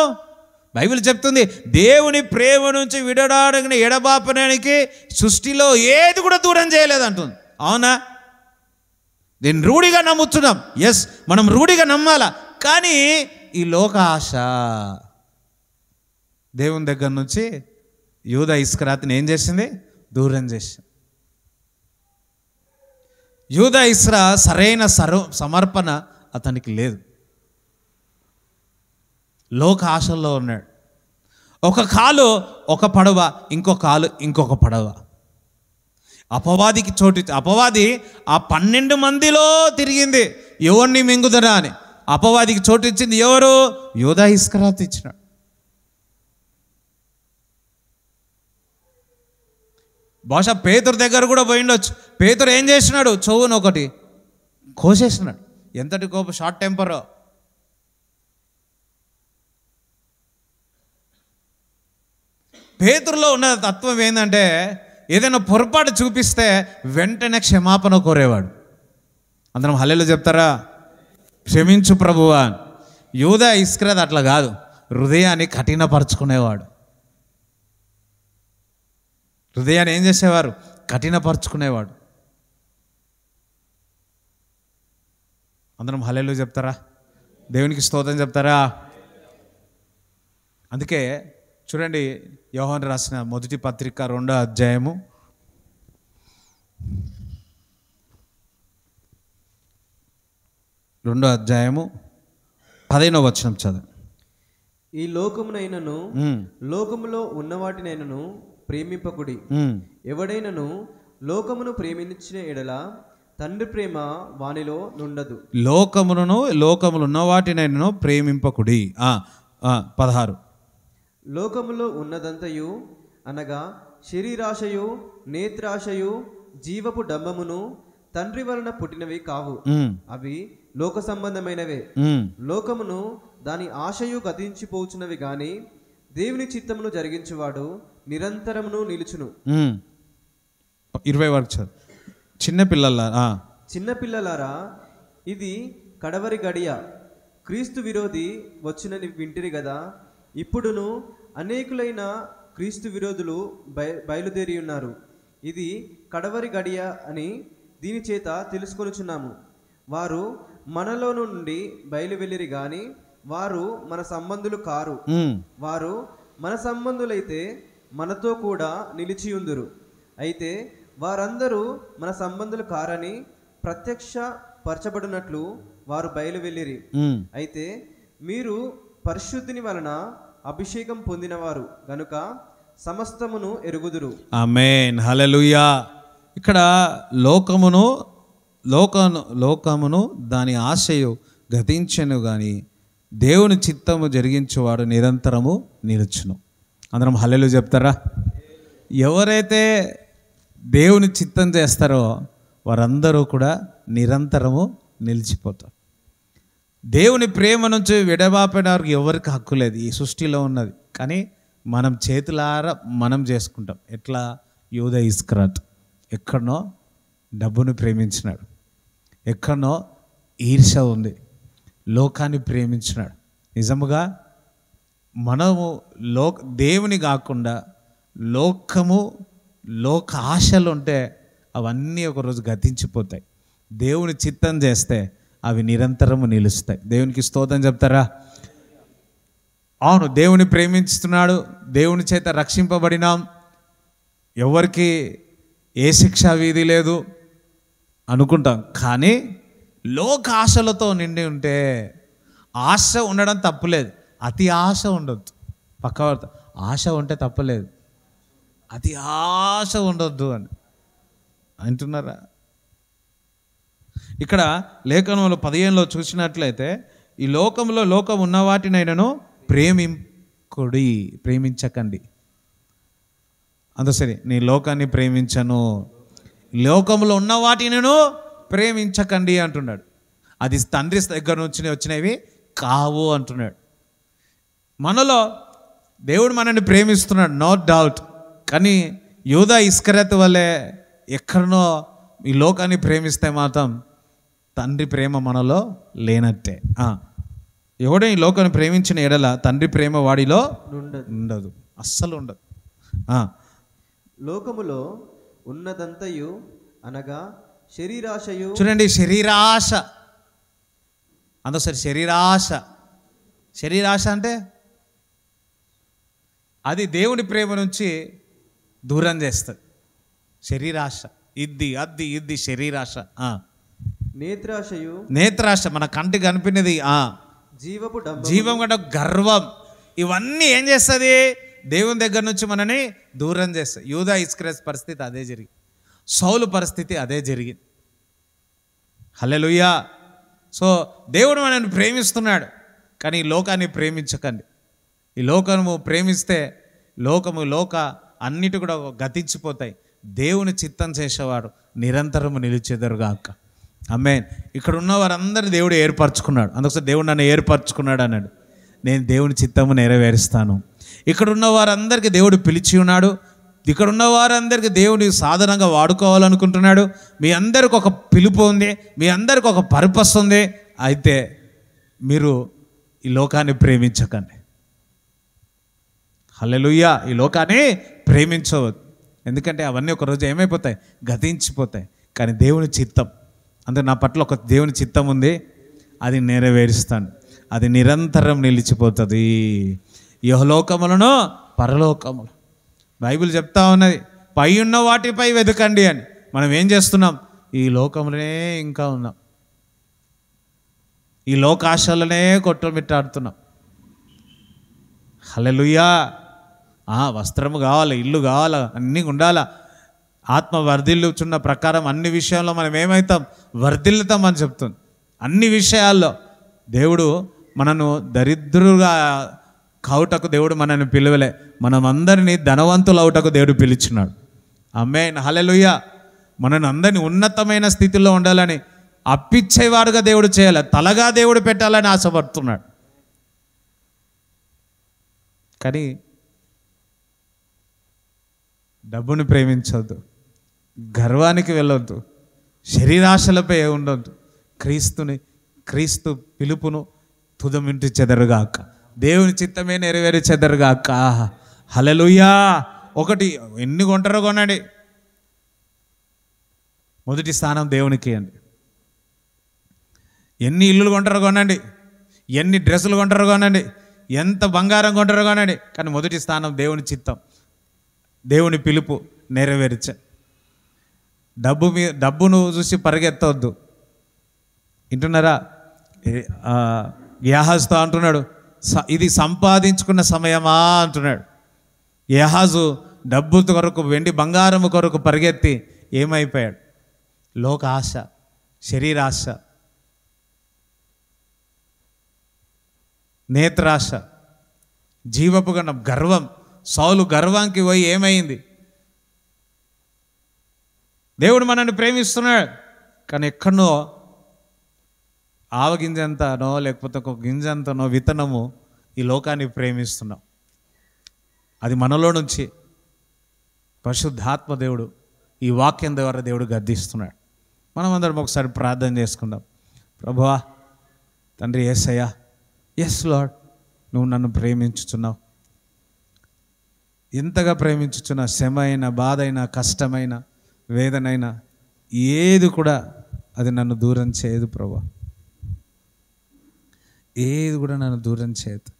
బైబిల్ చెప్తుంది, దేవుని ప్రేమ నుంచి విడడానికి ఎడబాపడానికి సృష్టిలో ఏది కూడా దూరం చేయలేదంటుంది. అవునా? నేను రూఢిగా నమ్ముతున్నాం. ఎస్, మనం రూఢిగా నమ్మాలా. కానీ ఈ లోక ఆశ దేవుని దగ్గర నుంచి యూదా ఇస్కరాతుని ఏం చేసింది? దూరం చేసింది. యూదా ఇస్రా సరైన సమర్పణ అతనికి లేదు. లోక ఆశల్లో ఉన్నాడు. ఒక కాలు ఒక పడవ, ఇంకో కాలు ఇంకొక పడవ. అపవాదికి అపవాది ఆ 12 మందిలో తిరిగింది, ఎవరిని మింగుదరా అని. అపవాదికి చోటు ఇచ్చింది ఎవరు? యూదా ఇస్కరాతు ఇచ్చినాడు. బహుశా పేతురు దగ్గర కూడా పోయిండొచ్చు. పేతురు ఏం చేసినాడు? చెవును ఒకటి కోసేసినాడు. ఎంతటి కోప, షార్ట్ టెంపర్. పేతురులో ఉన్న తత్వం ఏంటంటే, ఏదైనా పొరపాటు చూపిస్తే వెంటనే క్షమాపణ కోరేవాడు. అందరం హల్లెలూయా చెప్తారా? క్షమించు ప్రభువా. యూదా ఇస్కరాతు అట్లా కాదు, హృదయాన్ని కఠినపరుచుకునేవాడు. హృదయాన్ని ఏం చేసేవారు? కఠినపరుచుకునేవాడు. అందరం హల్లెలూయా చెప్తారా? దేవునికి స్తోత్రం చెప్తారా? అందుకే చూడండి, యోహాను రాసిన మొదటి పత్రిక 2వ అధ్యాయము 15వ వచనం చదువు. ఈ లోకమునైనను లోకములో ఉన్న వాటినైనను ప్రేమింపకుడి. ఎవడైనను లోకమును ప్రేమించిన ఎడల తండ్రి ప్రేమ వానిలో నుండదు. లోకములు ఉన్న వాటినైనను ప్రేమింపకుడి. 16 లోకములో ఉన్నదంతయు అనగా శరీరాశయు నేత్రాశయు జీవపు డంబమును తండ్రి వలన పుట్టినవి కావు, అవి లోక సంబంధమైనవే. లోకమును దాని ఆశయు గతించిపోచున్నవి గాని దేవుని చిత్తమును జరిగించువాడు నిరంతరమును నిలుచును. 20 వరకు చిన్నపిల్లలారా, ఇది కడవరి గడియ. క్రీస్తు విరోధి వచ్చునని వింటిరి గదా. ఇప్పుడును అనేకులైన క్రీస్తు విరోధులు బయలుదేరి ఉన్నారు. ఇది కడవరి గడియ అని దీని చేత తెలుసుకొనుచున్నాము. వారు మనలో నుండి బయలు వెళ్ళిరి గాని వారు మన సంబంధులు కారు. వారు మన సంబంధులైతే మనతో కూడా నిలిచియుందురు. అయితే వారందరూ మన సంబంధులు కారని ప్రత్యక్ష పరచబడినట్లు వారు బయలు వెళ్ళిరి. అయితే మీరు పరిశుద్ధిని వలన అభిషేకం పొందినవారు గనుక సమస్తమును ఎరుగుదురు. ఆమేన్, హల్లెలూయా. ఇక్కడ లోకమును దాని ఆశయు గతించెను గాని దేవుని చిత్తము జరిగించేవాడు నిరంతరము నిలుచును. అందరం హల్లెలూయా చెప్తారా? ఎవరైతే దేవుని చిత్తం చేస్తారో వారందరూ కూడా నిరంతరము నిలిచిపోతారు. దేవుని ప్రేమ నుంచి విడబాపడానికి ఎవరికి హక్కు లేదు, ఈ సృష్టిలో ఉన్నది. కానీ మనం చేతులారా మనం చేసుకుంటాం. ఎట్లా? యూదా ఇస్కరాతు ఎక్కడనో డబ్బును ప్రేమించినాడు, ఎక్కడనో ఈర్ష ఉంది, లోకాన్ని ప్రేమించినాడు. నిజముగా మనము దేవుని కాకుండా లోక ఆశలు ఉంటే అవన్నీ ఒకరోజు గతించిపోతాయి. దేవుని చిత్తం చేస్తే అవి నిరంతరము నిలుస్తాయి. దేవునికి స్తోత్రం చెప్తారా? అవును, దేవుని ప్రేమిస్తున్నాడు, దేవుని చేత రక్షింపబడినాం, ఎవరికి ఏ శిక్షా విధి లేదు అనుకుంటాం. కానీ లోక ఆశలతో నిండి ఉంటే, ఆశ ఉండడం తప్పులేదు, అతి ఆశ ఉండొద్దు. పక్కవారితో ఆశ ఉంటే తప్పలేదు, అతి ఆశ ఉండొద్దు అని అంటున్నారా? ఇక్కడ లేఖనంలో 15లో చూసినట్లయితే, ఈ లోకం ఉన్న వాటినైనను ప్రేమించకండి. సరే, నీ లోకాన్ని ప్రేమించను, లోకంలో ఉన్న వాటినను ప్రేమించకండి అంటున్నాడు. అది తండ్రి దగ్గర నుంచి వచ్చినవి కావు అంటున్నాడు. మనలో దేవుడు మనల్ని ప్రేమిస్తున్నాడు, నో డౌట్. కానీ యూదా ఇస్కరియోతు వల్లే ఎక్కడనో ఈ లోకాన్ని ప్రేమిస్తే మాత్రం తండ్రి ప్రేమ మనలో లేనట్టే. ఎవడో ఈ లోకాన్ని ప్రేమించిన ఎడల తండ్రి ప్రేమ వాడిలో ఉండదు, అస్సలు ఉండదు. లోకములో ఉన్నదంతయు అనగా శరీరాశయు. చూడండి, శరీరాశ. సరే, శరీరాశ అంటే అది దేవుని ప్రేమ నుంచి దూరం చేస్తుంది. శరీరాశ, ఇది శరీరాశ. నేత్రాశ మన కంటికి కనిపినది, జీవం కంటే గర్వం, ఇవన్నీ ఏం చేస్తుంది? దేవుని దగ్గర నుంచి మనని దూరం చేస్తుంది. యూదా ఇస్కరియోతు పరిస్థితి అదే జరిగింది, సౌలు పరిస్థితి అదే జరిగింది. హల్లెలూయా. సో దేవుడు మనల్ని ప్రేమిస్తున్నాడు, కానీ ఈ లోకాన్ని ప్రేమించకండి. ఈ లోకము ప్రేమిస్తే లోక అన్నిటి కూడా గతించిపోతాయి. దేవుని చిత్తం చేసేవాడు నిరంతరము నిలిచేదరుగాక. ఆమేన్. ఇక్కడ ఉన్న వారందరూ దేవుడు ఏర్పరచుకున్నాడు. అందుకోసం దేవుడు నన్ను ఏర్పరచుకున్నాడు అన్నాడు. నేను దేవుని చిత్తము నెరవేరుస్తాను. ఇక్కడ ఉన్న వారందరికీ దేవుడు పిలిచి ఉన్నాడు. ఇక్కడ ఉన్న వారందరికీ దేవుని సాధనంగా వాడుకోవాలనుకుంటున్నాడు. మీ అందరికి ఒక పిలుపు ఉంది, మీ అందరికి ఒక పర్పస్ ఉంది. అయితే మీరు ఈ లోకాన్ని ప్రేమించకండి. హల్లెలూయా. ఈ లోకాన్ని ప్రేమించవద్దు, ఎందుకంటే అవన్నీ ఒకరోజు ఏమైపోతాయి? గతించిపోతాయి. కానీ దేవుని చిత్తం, అందుకే నా పట్ల ఒక దేవుని చిత్తం ఉంది, అది నెరవేరుస్తాను. అది నిరంతరం నిలిచిపోతుంది. ఇహలోకములను పరలోకములు. బైబిల్ చెప్తా ఉన్నది, పై ఉన్న వాటిపై వెతకండి అని. మనం ఏం చేస్తున్నాం? ఈ లోకంలోనే ఇంకా ఉన్నాం, ఈ లోకాశలనే కొట్టుమిట్టాడుతున్నాం. హల్లెలూయా. వస్త్రము కావాలి, ఇల్లు కావాలా, అన్నీ ఉండాలా. ఆత్మ వర్ధిల్లుచున్న ప్రకారం అన్ని విషయాల్లో మనం ఏమవుతాం? వర్ధిల్లుతాం అని చెప్తుంది. అన్ని విషయాల్లో దేవుడు మనను దరిద్రుగా కావుటకు దేవుడు మనల్ని పిలువలే, మనం అందరినీ ధనవంతులు అవుటకు దేవుడు పిలిచినాడు. ఆమేన్, హల్లెలూయా. మనను అందరినీ ఉన్నతమైన స్థితిలో ఉండాలని, అప్పిచ్చేవాడుగా దేవుడు చేయాలి, తలగా దేవుడు పెట్టాలని ఆశపడుతున్నాడు. కానీ డబ్బుని ప్రేమించవద్దు, గర్వానికి వెళ్ళొద్దు, శరీరాశలపై ఉండొద్దు. క్రీస్తు పిలుపును తుదమింటి చెదరుగాక, దేవుని చిత్తమే నెరవేరి చెదరుగాక. హల్లెలూయా. ఒకటి, ఎన్ని కొంటారో కొనండి, మొదటి స్థానం దేవునికి ఇవ్వండి. ఎన్ని ఇల్లులు కొంటారో కొనండి, ఎన్ని డ్రెస్సులు కొంటారో కొనండి, ఎంత బంగారం కొంటారో కొనండి, కానీ మొదటి స్థానం దేవుని చిత్తం, దేవుని పిలుపు నెరవేర్చ. డబ్బును చూసి పరిగెత్తవద్దు. వింటున్నారా? గేహాజుతో అంటున్నాడు, ఇది సంపాదించుకున్న సమయమా అంటున్నాడు. గేహాజు డబ్బు కొరకు, వెండి బంగారం కొరకు పరిగెత్తి ఏమైపోయాడు? లోక ఆశ, శరీరాశ, నేత్రాశ, జీవపు గణం, గర్వం. సౌలు గర్వానికి పోయి ఏమైంది? దేవుడు మనల్ని ప్రేమిస్తున్నాడు, కానీ ఎక్కడనో ఆవగింజంతనో లేకపోతే ఒక గింజంతనో విత్తనము ఈ లోకాన్ని ప్రేమిస్తున్నాం. అది మనలో నుంచి పరిశుద్ధాత్మ దేవుడు ఈ వాక్యం ద్వారా దేవుడు గద్దిస్తున్నాడు. మనం అందరం ఒకసారి ప్రార్థన చేసుకుందాం. ప్రభువా, తండ్రి యేసయ్యా, ఎస్ లార్డ్, నువ్వు నన్ను ప్రేమించుచున్నావు. ఎంతగా ప్రేమించుచున్నా, శ్రమ అయినా, బాధ అయినా, కష్టమైన, వేదనైనా, ఏది కూడా అది నన్ను దూరం చేయదు ప్రభువా. ఏది కూడా నన్ను దూరం చేయదు.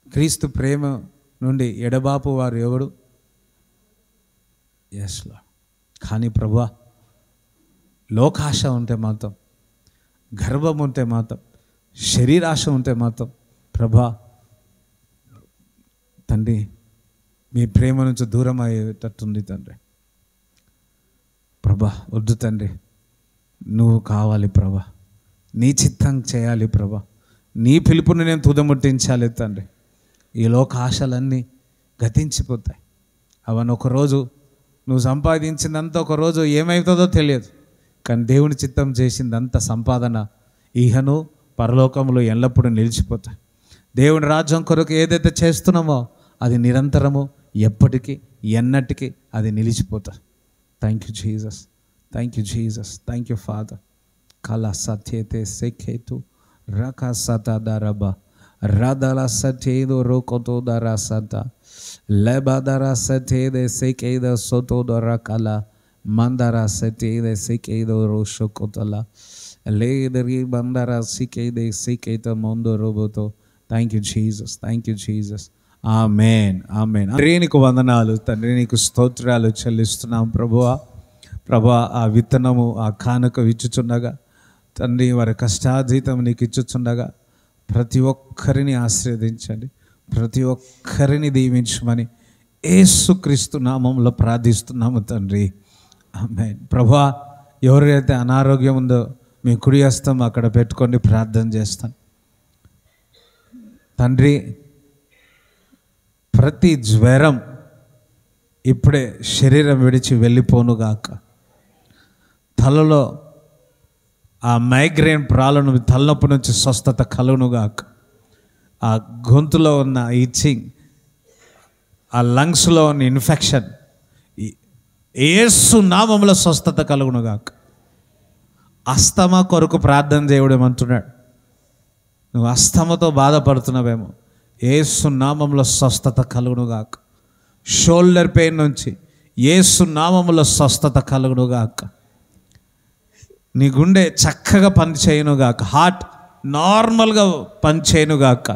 క్రీస్తు ప్రేమ నుండి ఎడబాపు వారు ఎవడు? Yes lord. కానీ ప్రభువా, లోకాశ ఉంటే మాత్రం, గర్వం ఉంటే మాత్రం, శరీరాశ ఉంటే మాత్రం ప్రభా తండ్రి మీ ప్రేమ నుంచి దూరం అయ్యేటట్టుంది తండ్రి. ప్రభా వద్దు తండ్రి, నువ్వు కావాలి ప్రభా, నీ చిత్తం చేయాలి ప్రభా, నీ పిలుపుని నేను తుదముట్టించాలి తండ్రి. ఈ లోక ఆశలన్నీ గతించిపోతాయి. అవన్నీ ఒకరోజు నువ్వు సంపాదించిందంతా ఒకరోజు ఏమవుతుందో తెలియదు, కానీ దేవుని చిత్తం చేసిందంత సంపాదన ఈహను పరలోకంలో ఎల్లప్పుడూ నిలిచిపోతాయి. దేవుని రాజ్యం కొరకు ఏదైతే చేస్తున్నామో అది నిరంతరము, ఎప్పటికీ, ఎన్నటికీ అది నిలిచిపోతాయి. Thank you Jesus, thank you Jesus, thank you father. కళ సత్యతే సెఖేతు రక సత దరబ రదల సత్యేదో రోకోతో దర సత లెబదర సత్యేదే సెకేద సోతో దర కళ మందర సత్యేదే సెకేదో రోషోకోతల లేదరి బందర సికేదే సికేత ముందు రోబోతో. Thank you Jesus, thank you Jesus. ఆమేన్, ఆమేన్. తండ్రి నీకు వందనాలు, తండ్రి నీకు స్తోత్రాలు చెల్లిస్తున్నాం ప్రభువా. ప్రభువా, ఆ విత్తనము, ఆ కానుక ఇచ్చుచుండగా తండ్రి, వారి కష్టాజీతం నీకు ఇచ్చుచుండగా ప్రతి ఒక్కరిని ఆశీర్వదించండి, ప్రతి ఒక్కరిని దీవించమని యేసుక్రీస్తు నామంలో ప్రార్థిస్తున్నాము తండ్రి. ఆమేన్. ప్రభువా, ఎవరైతే అనారోగ్యం ఉందో మీ కుడి హస్తం అక్కడ పెట్టుకొని ప్రార్థన చేస్తాను తండ్రి. ప్రతి జ్వరం ఇప్పుడే శరీరం విడిచి వెళ్ళిపోనుగాక. తలలో ఆ మైగ్రేన్ ప్రాబ్లం, తలనొప్పి నుంచి స్వస్థత కలుగునుగాక. ఆ గొంతులో ఉన్న ఇచ్చింగ్, ఆ లంగ్స్లో ఉన్న ఇన్ఫెక్షన్ యేసు నామములో స్వస్థత కలుగునుగాక. అస్తమా కొరకు ప్రార్థన చేయడమంటున్నాడు. నువ్వు అస్తమతో బాధపడుతున్నావేమో, యేసు నామములో స్వస్థత కలుగునుగాక. షోల్డర్ పెయిన్ నుంచి యేసు నామములో స్వస్థత కలుగునుగాక. నీ గుండె చక్కగా పని చేయనుగాక. హార్ట్ నార్మల్గా పని చేయనుగాక,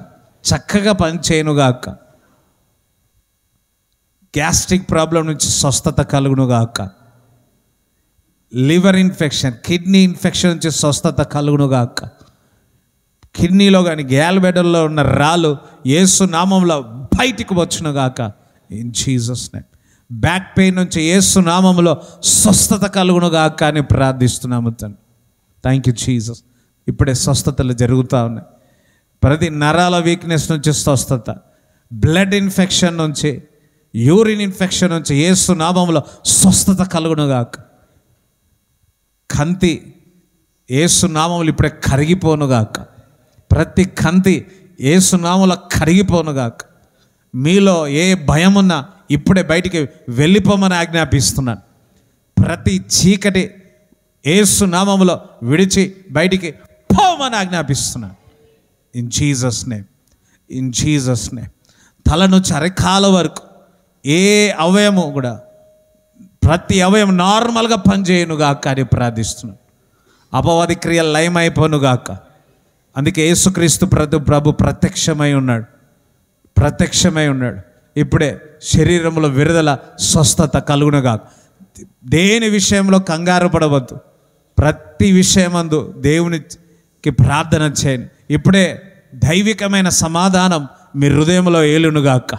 చక్కగా పని చేయనుగాక. గ్యాస్ట్రిక్ ప్రాబ్లం నుంచి స్వస్థత కలుగునుగాక. లివర్ ఇన్ఫెక్షన్, కిడ్నీ ఇన్ఫెక్షన్ నుంచి స్వస్థత కలుగునుగాక. కిడ్నీలో కానీ గ్యాల్బెడల్లో ఉన్న రాళ్ళు యేసు నామంలో బయటికి వచ్చునుగాక in Jesus name. Back pain నుంచి యేసు నామంలో స్వస్థత కలుగునుగాక అని ప్రార్థిస్తున్నాము తండ్రి. Thank you Jesus. ఇప్పుడే స్వస్థతలు జరుగుతూ ఉన్నాయి. ప్రతి నరాల వీక్నెస్ నుంచి స్వస్థత, బ్లడ్ ఇన్ఫెక్షన్ నుంచి, యూరిన్ ఇన్ఫెక్షన్ నుంచి యేసు నామంలో స్వస్థత కలుగునుగాక. కంతి యేసు నామములు ఇప్పుడే కరిగిపోనుగాక. ప్రతి కంతి యేసు నామములో కరిగిపోనుగాక. మీలో ఏ భయం ఉన్నా ఇప్పుడే బయటికి వెళ్ళిపోమని ఆజ్ఞాపిస్తున్నాను. ప్రతి చీకటి యేసు నామములో విడిచి బయటికి పోమని ఆజ్ఞాపిస్తున్నాను in Jesus name. In Jesus name. తల నుంచి అరికాల వరకు ఏ అవయము కూడా, ప్రతి అవయం నార్మల్గా పనిచేయనుగాక అని ప్రార్థిస్తున్నాను. అపవాది క్రియలు లయమైపోనుగాక. అందుకే యేసుక్రీస్తు ప్రభు ప్రత్యక్షమై ఉన్నాడు. ఇప్పుడే శరీరంలో విడుదల, స్వస్థత కలుగునుగాక. దేని విషయంలో కంగారు పడవద్దు. ప్రతి విషయమందు దేవునికి ప్రార్థన చేయండి. ఇప్పుడే దైవికమైన సమాధానం మీ హృదయంలో ఏలునుగాక.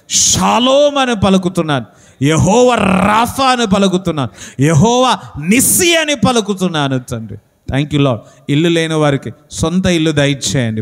షాలోమ్ అని పలుకుతున్నాను. యెహోవా రాఫా అని పలుకుతున్నాను. యెహోవా నిస్సి అని పలుకుతున్నాను తండ్రి. Thank you lord. ఇల్లు లేని వారికి సొంత ఇల్లు దయచేయండి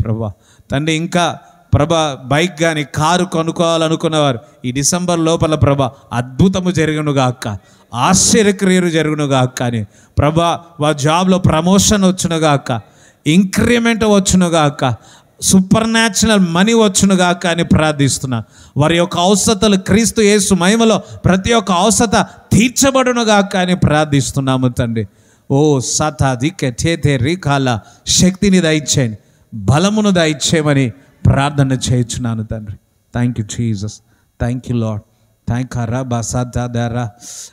ప్రభా. తండ్రి, ఇంకా ప్రభా బైక్ కానీ కారు కొనుక్కోవాలనుకున్నవారు ఈ డిసెంబర్ లోపల ప్రభా అద్భుతము జరుగునుగాక, ఆశ్చర్యక్రియలు జరుగునుగాక అని ప్రభా, వారి జాబ్లో ప్రమోషన్ వచ్చునుగాక, ఇంక్రిమెంట్ వచ్చునుగాక, సూపర్ న్యాచురల్ మనీ వచ్చునుగాక అని ప్రార్థిస్తున్నా. వారి యొక్క అవసరతలు క్రీస్తు యేసు మహిమలో ప్రతి ఒక్క అవసరత తీర్చబడునుగాక అని ప్రార్థిస్తున్నాము తండ్రి. ఓ సతాదికే చేతే రీకాల శక్తిని దయచేయండి, బలమును దయచేయమని ప్రార్థన చేయించున్నాను తండ్రి. Thank you Jesus. Thank you Lord. Thank రబా సదారా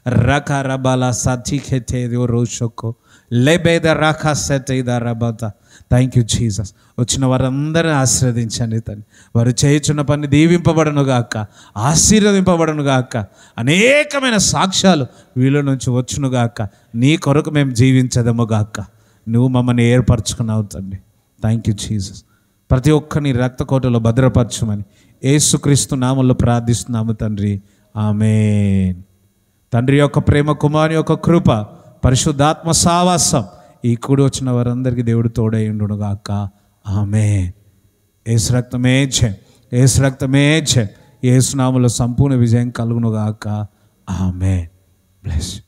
రక రబాల సతిఖే రోషోకో లేబేద రక సెతేదారబత. Thank you Jesus. వచ్చిన వారందరిని ఆశీర్వదించండి తండ్రి. వారు చేయుచున్న పని దీవింపబడునుగాక, ఆశీర్వదింపబడునుగాక. అనేకమైన సాక్ష్యాలు వీళ్ళ నుంచి వచ్చునుగాక. నీ కొరకు మేము జీవించదముగాక. నువ్వు మమ్మల్ని ఏర్పరచుకున్నావు తండ్రి. Thank you Jesus. ప్రతి ఒక్కరిని రక్తకోటలో భద్రపరచమని యేసుక్రీస్తు నామములో ప్రార్థిస్తున్నాము తండ్రి. ఆమేన్. తండ్రి యొక్క ప్రేమ, కుమారుని యొక్క కృప, పరిశుద్ధాత్మ సావాసం ఈ కూడి వచ్చిన వారందరికీ దేవుడు తోడై ఉండునుగాక. ఆమేన్. యేసు రక్తమే జయం, యేసు నామములో సంపూర్ణ విజయం కలుగునుగాక. ఆమేన్. బ్లెస్.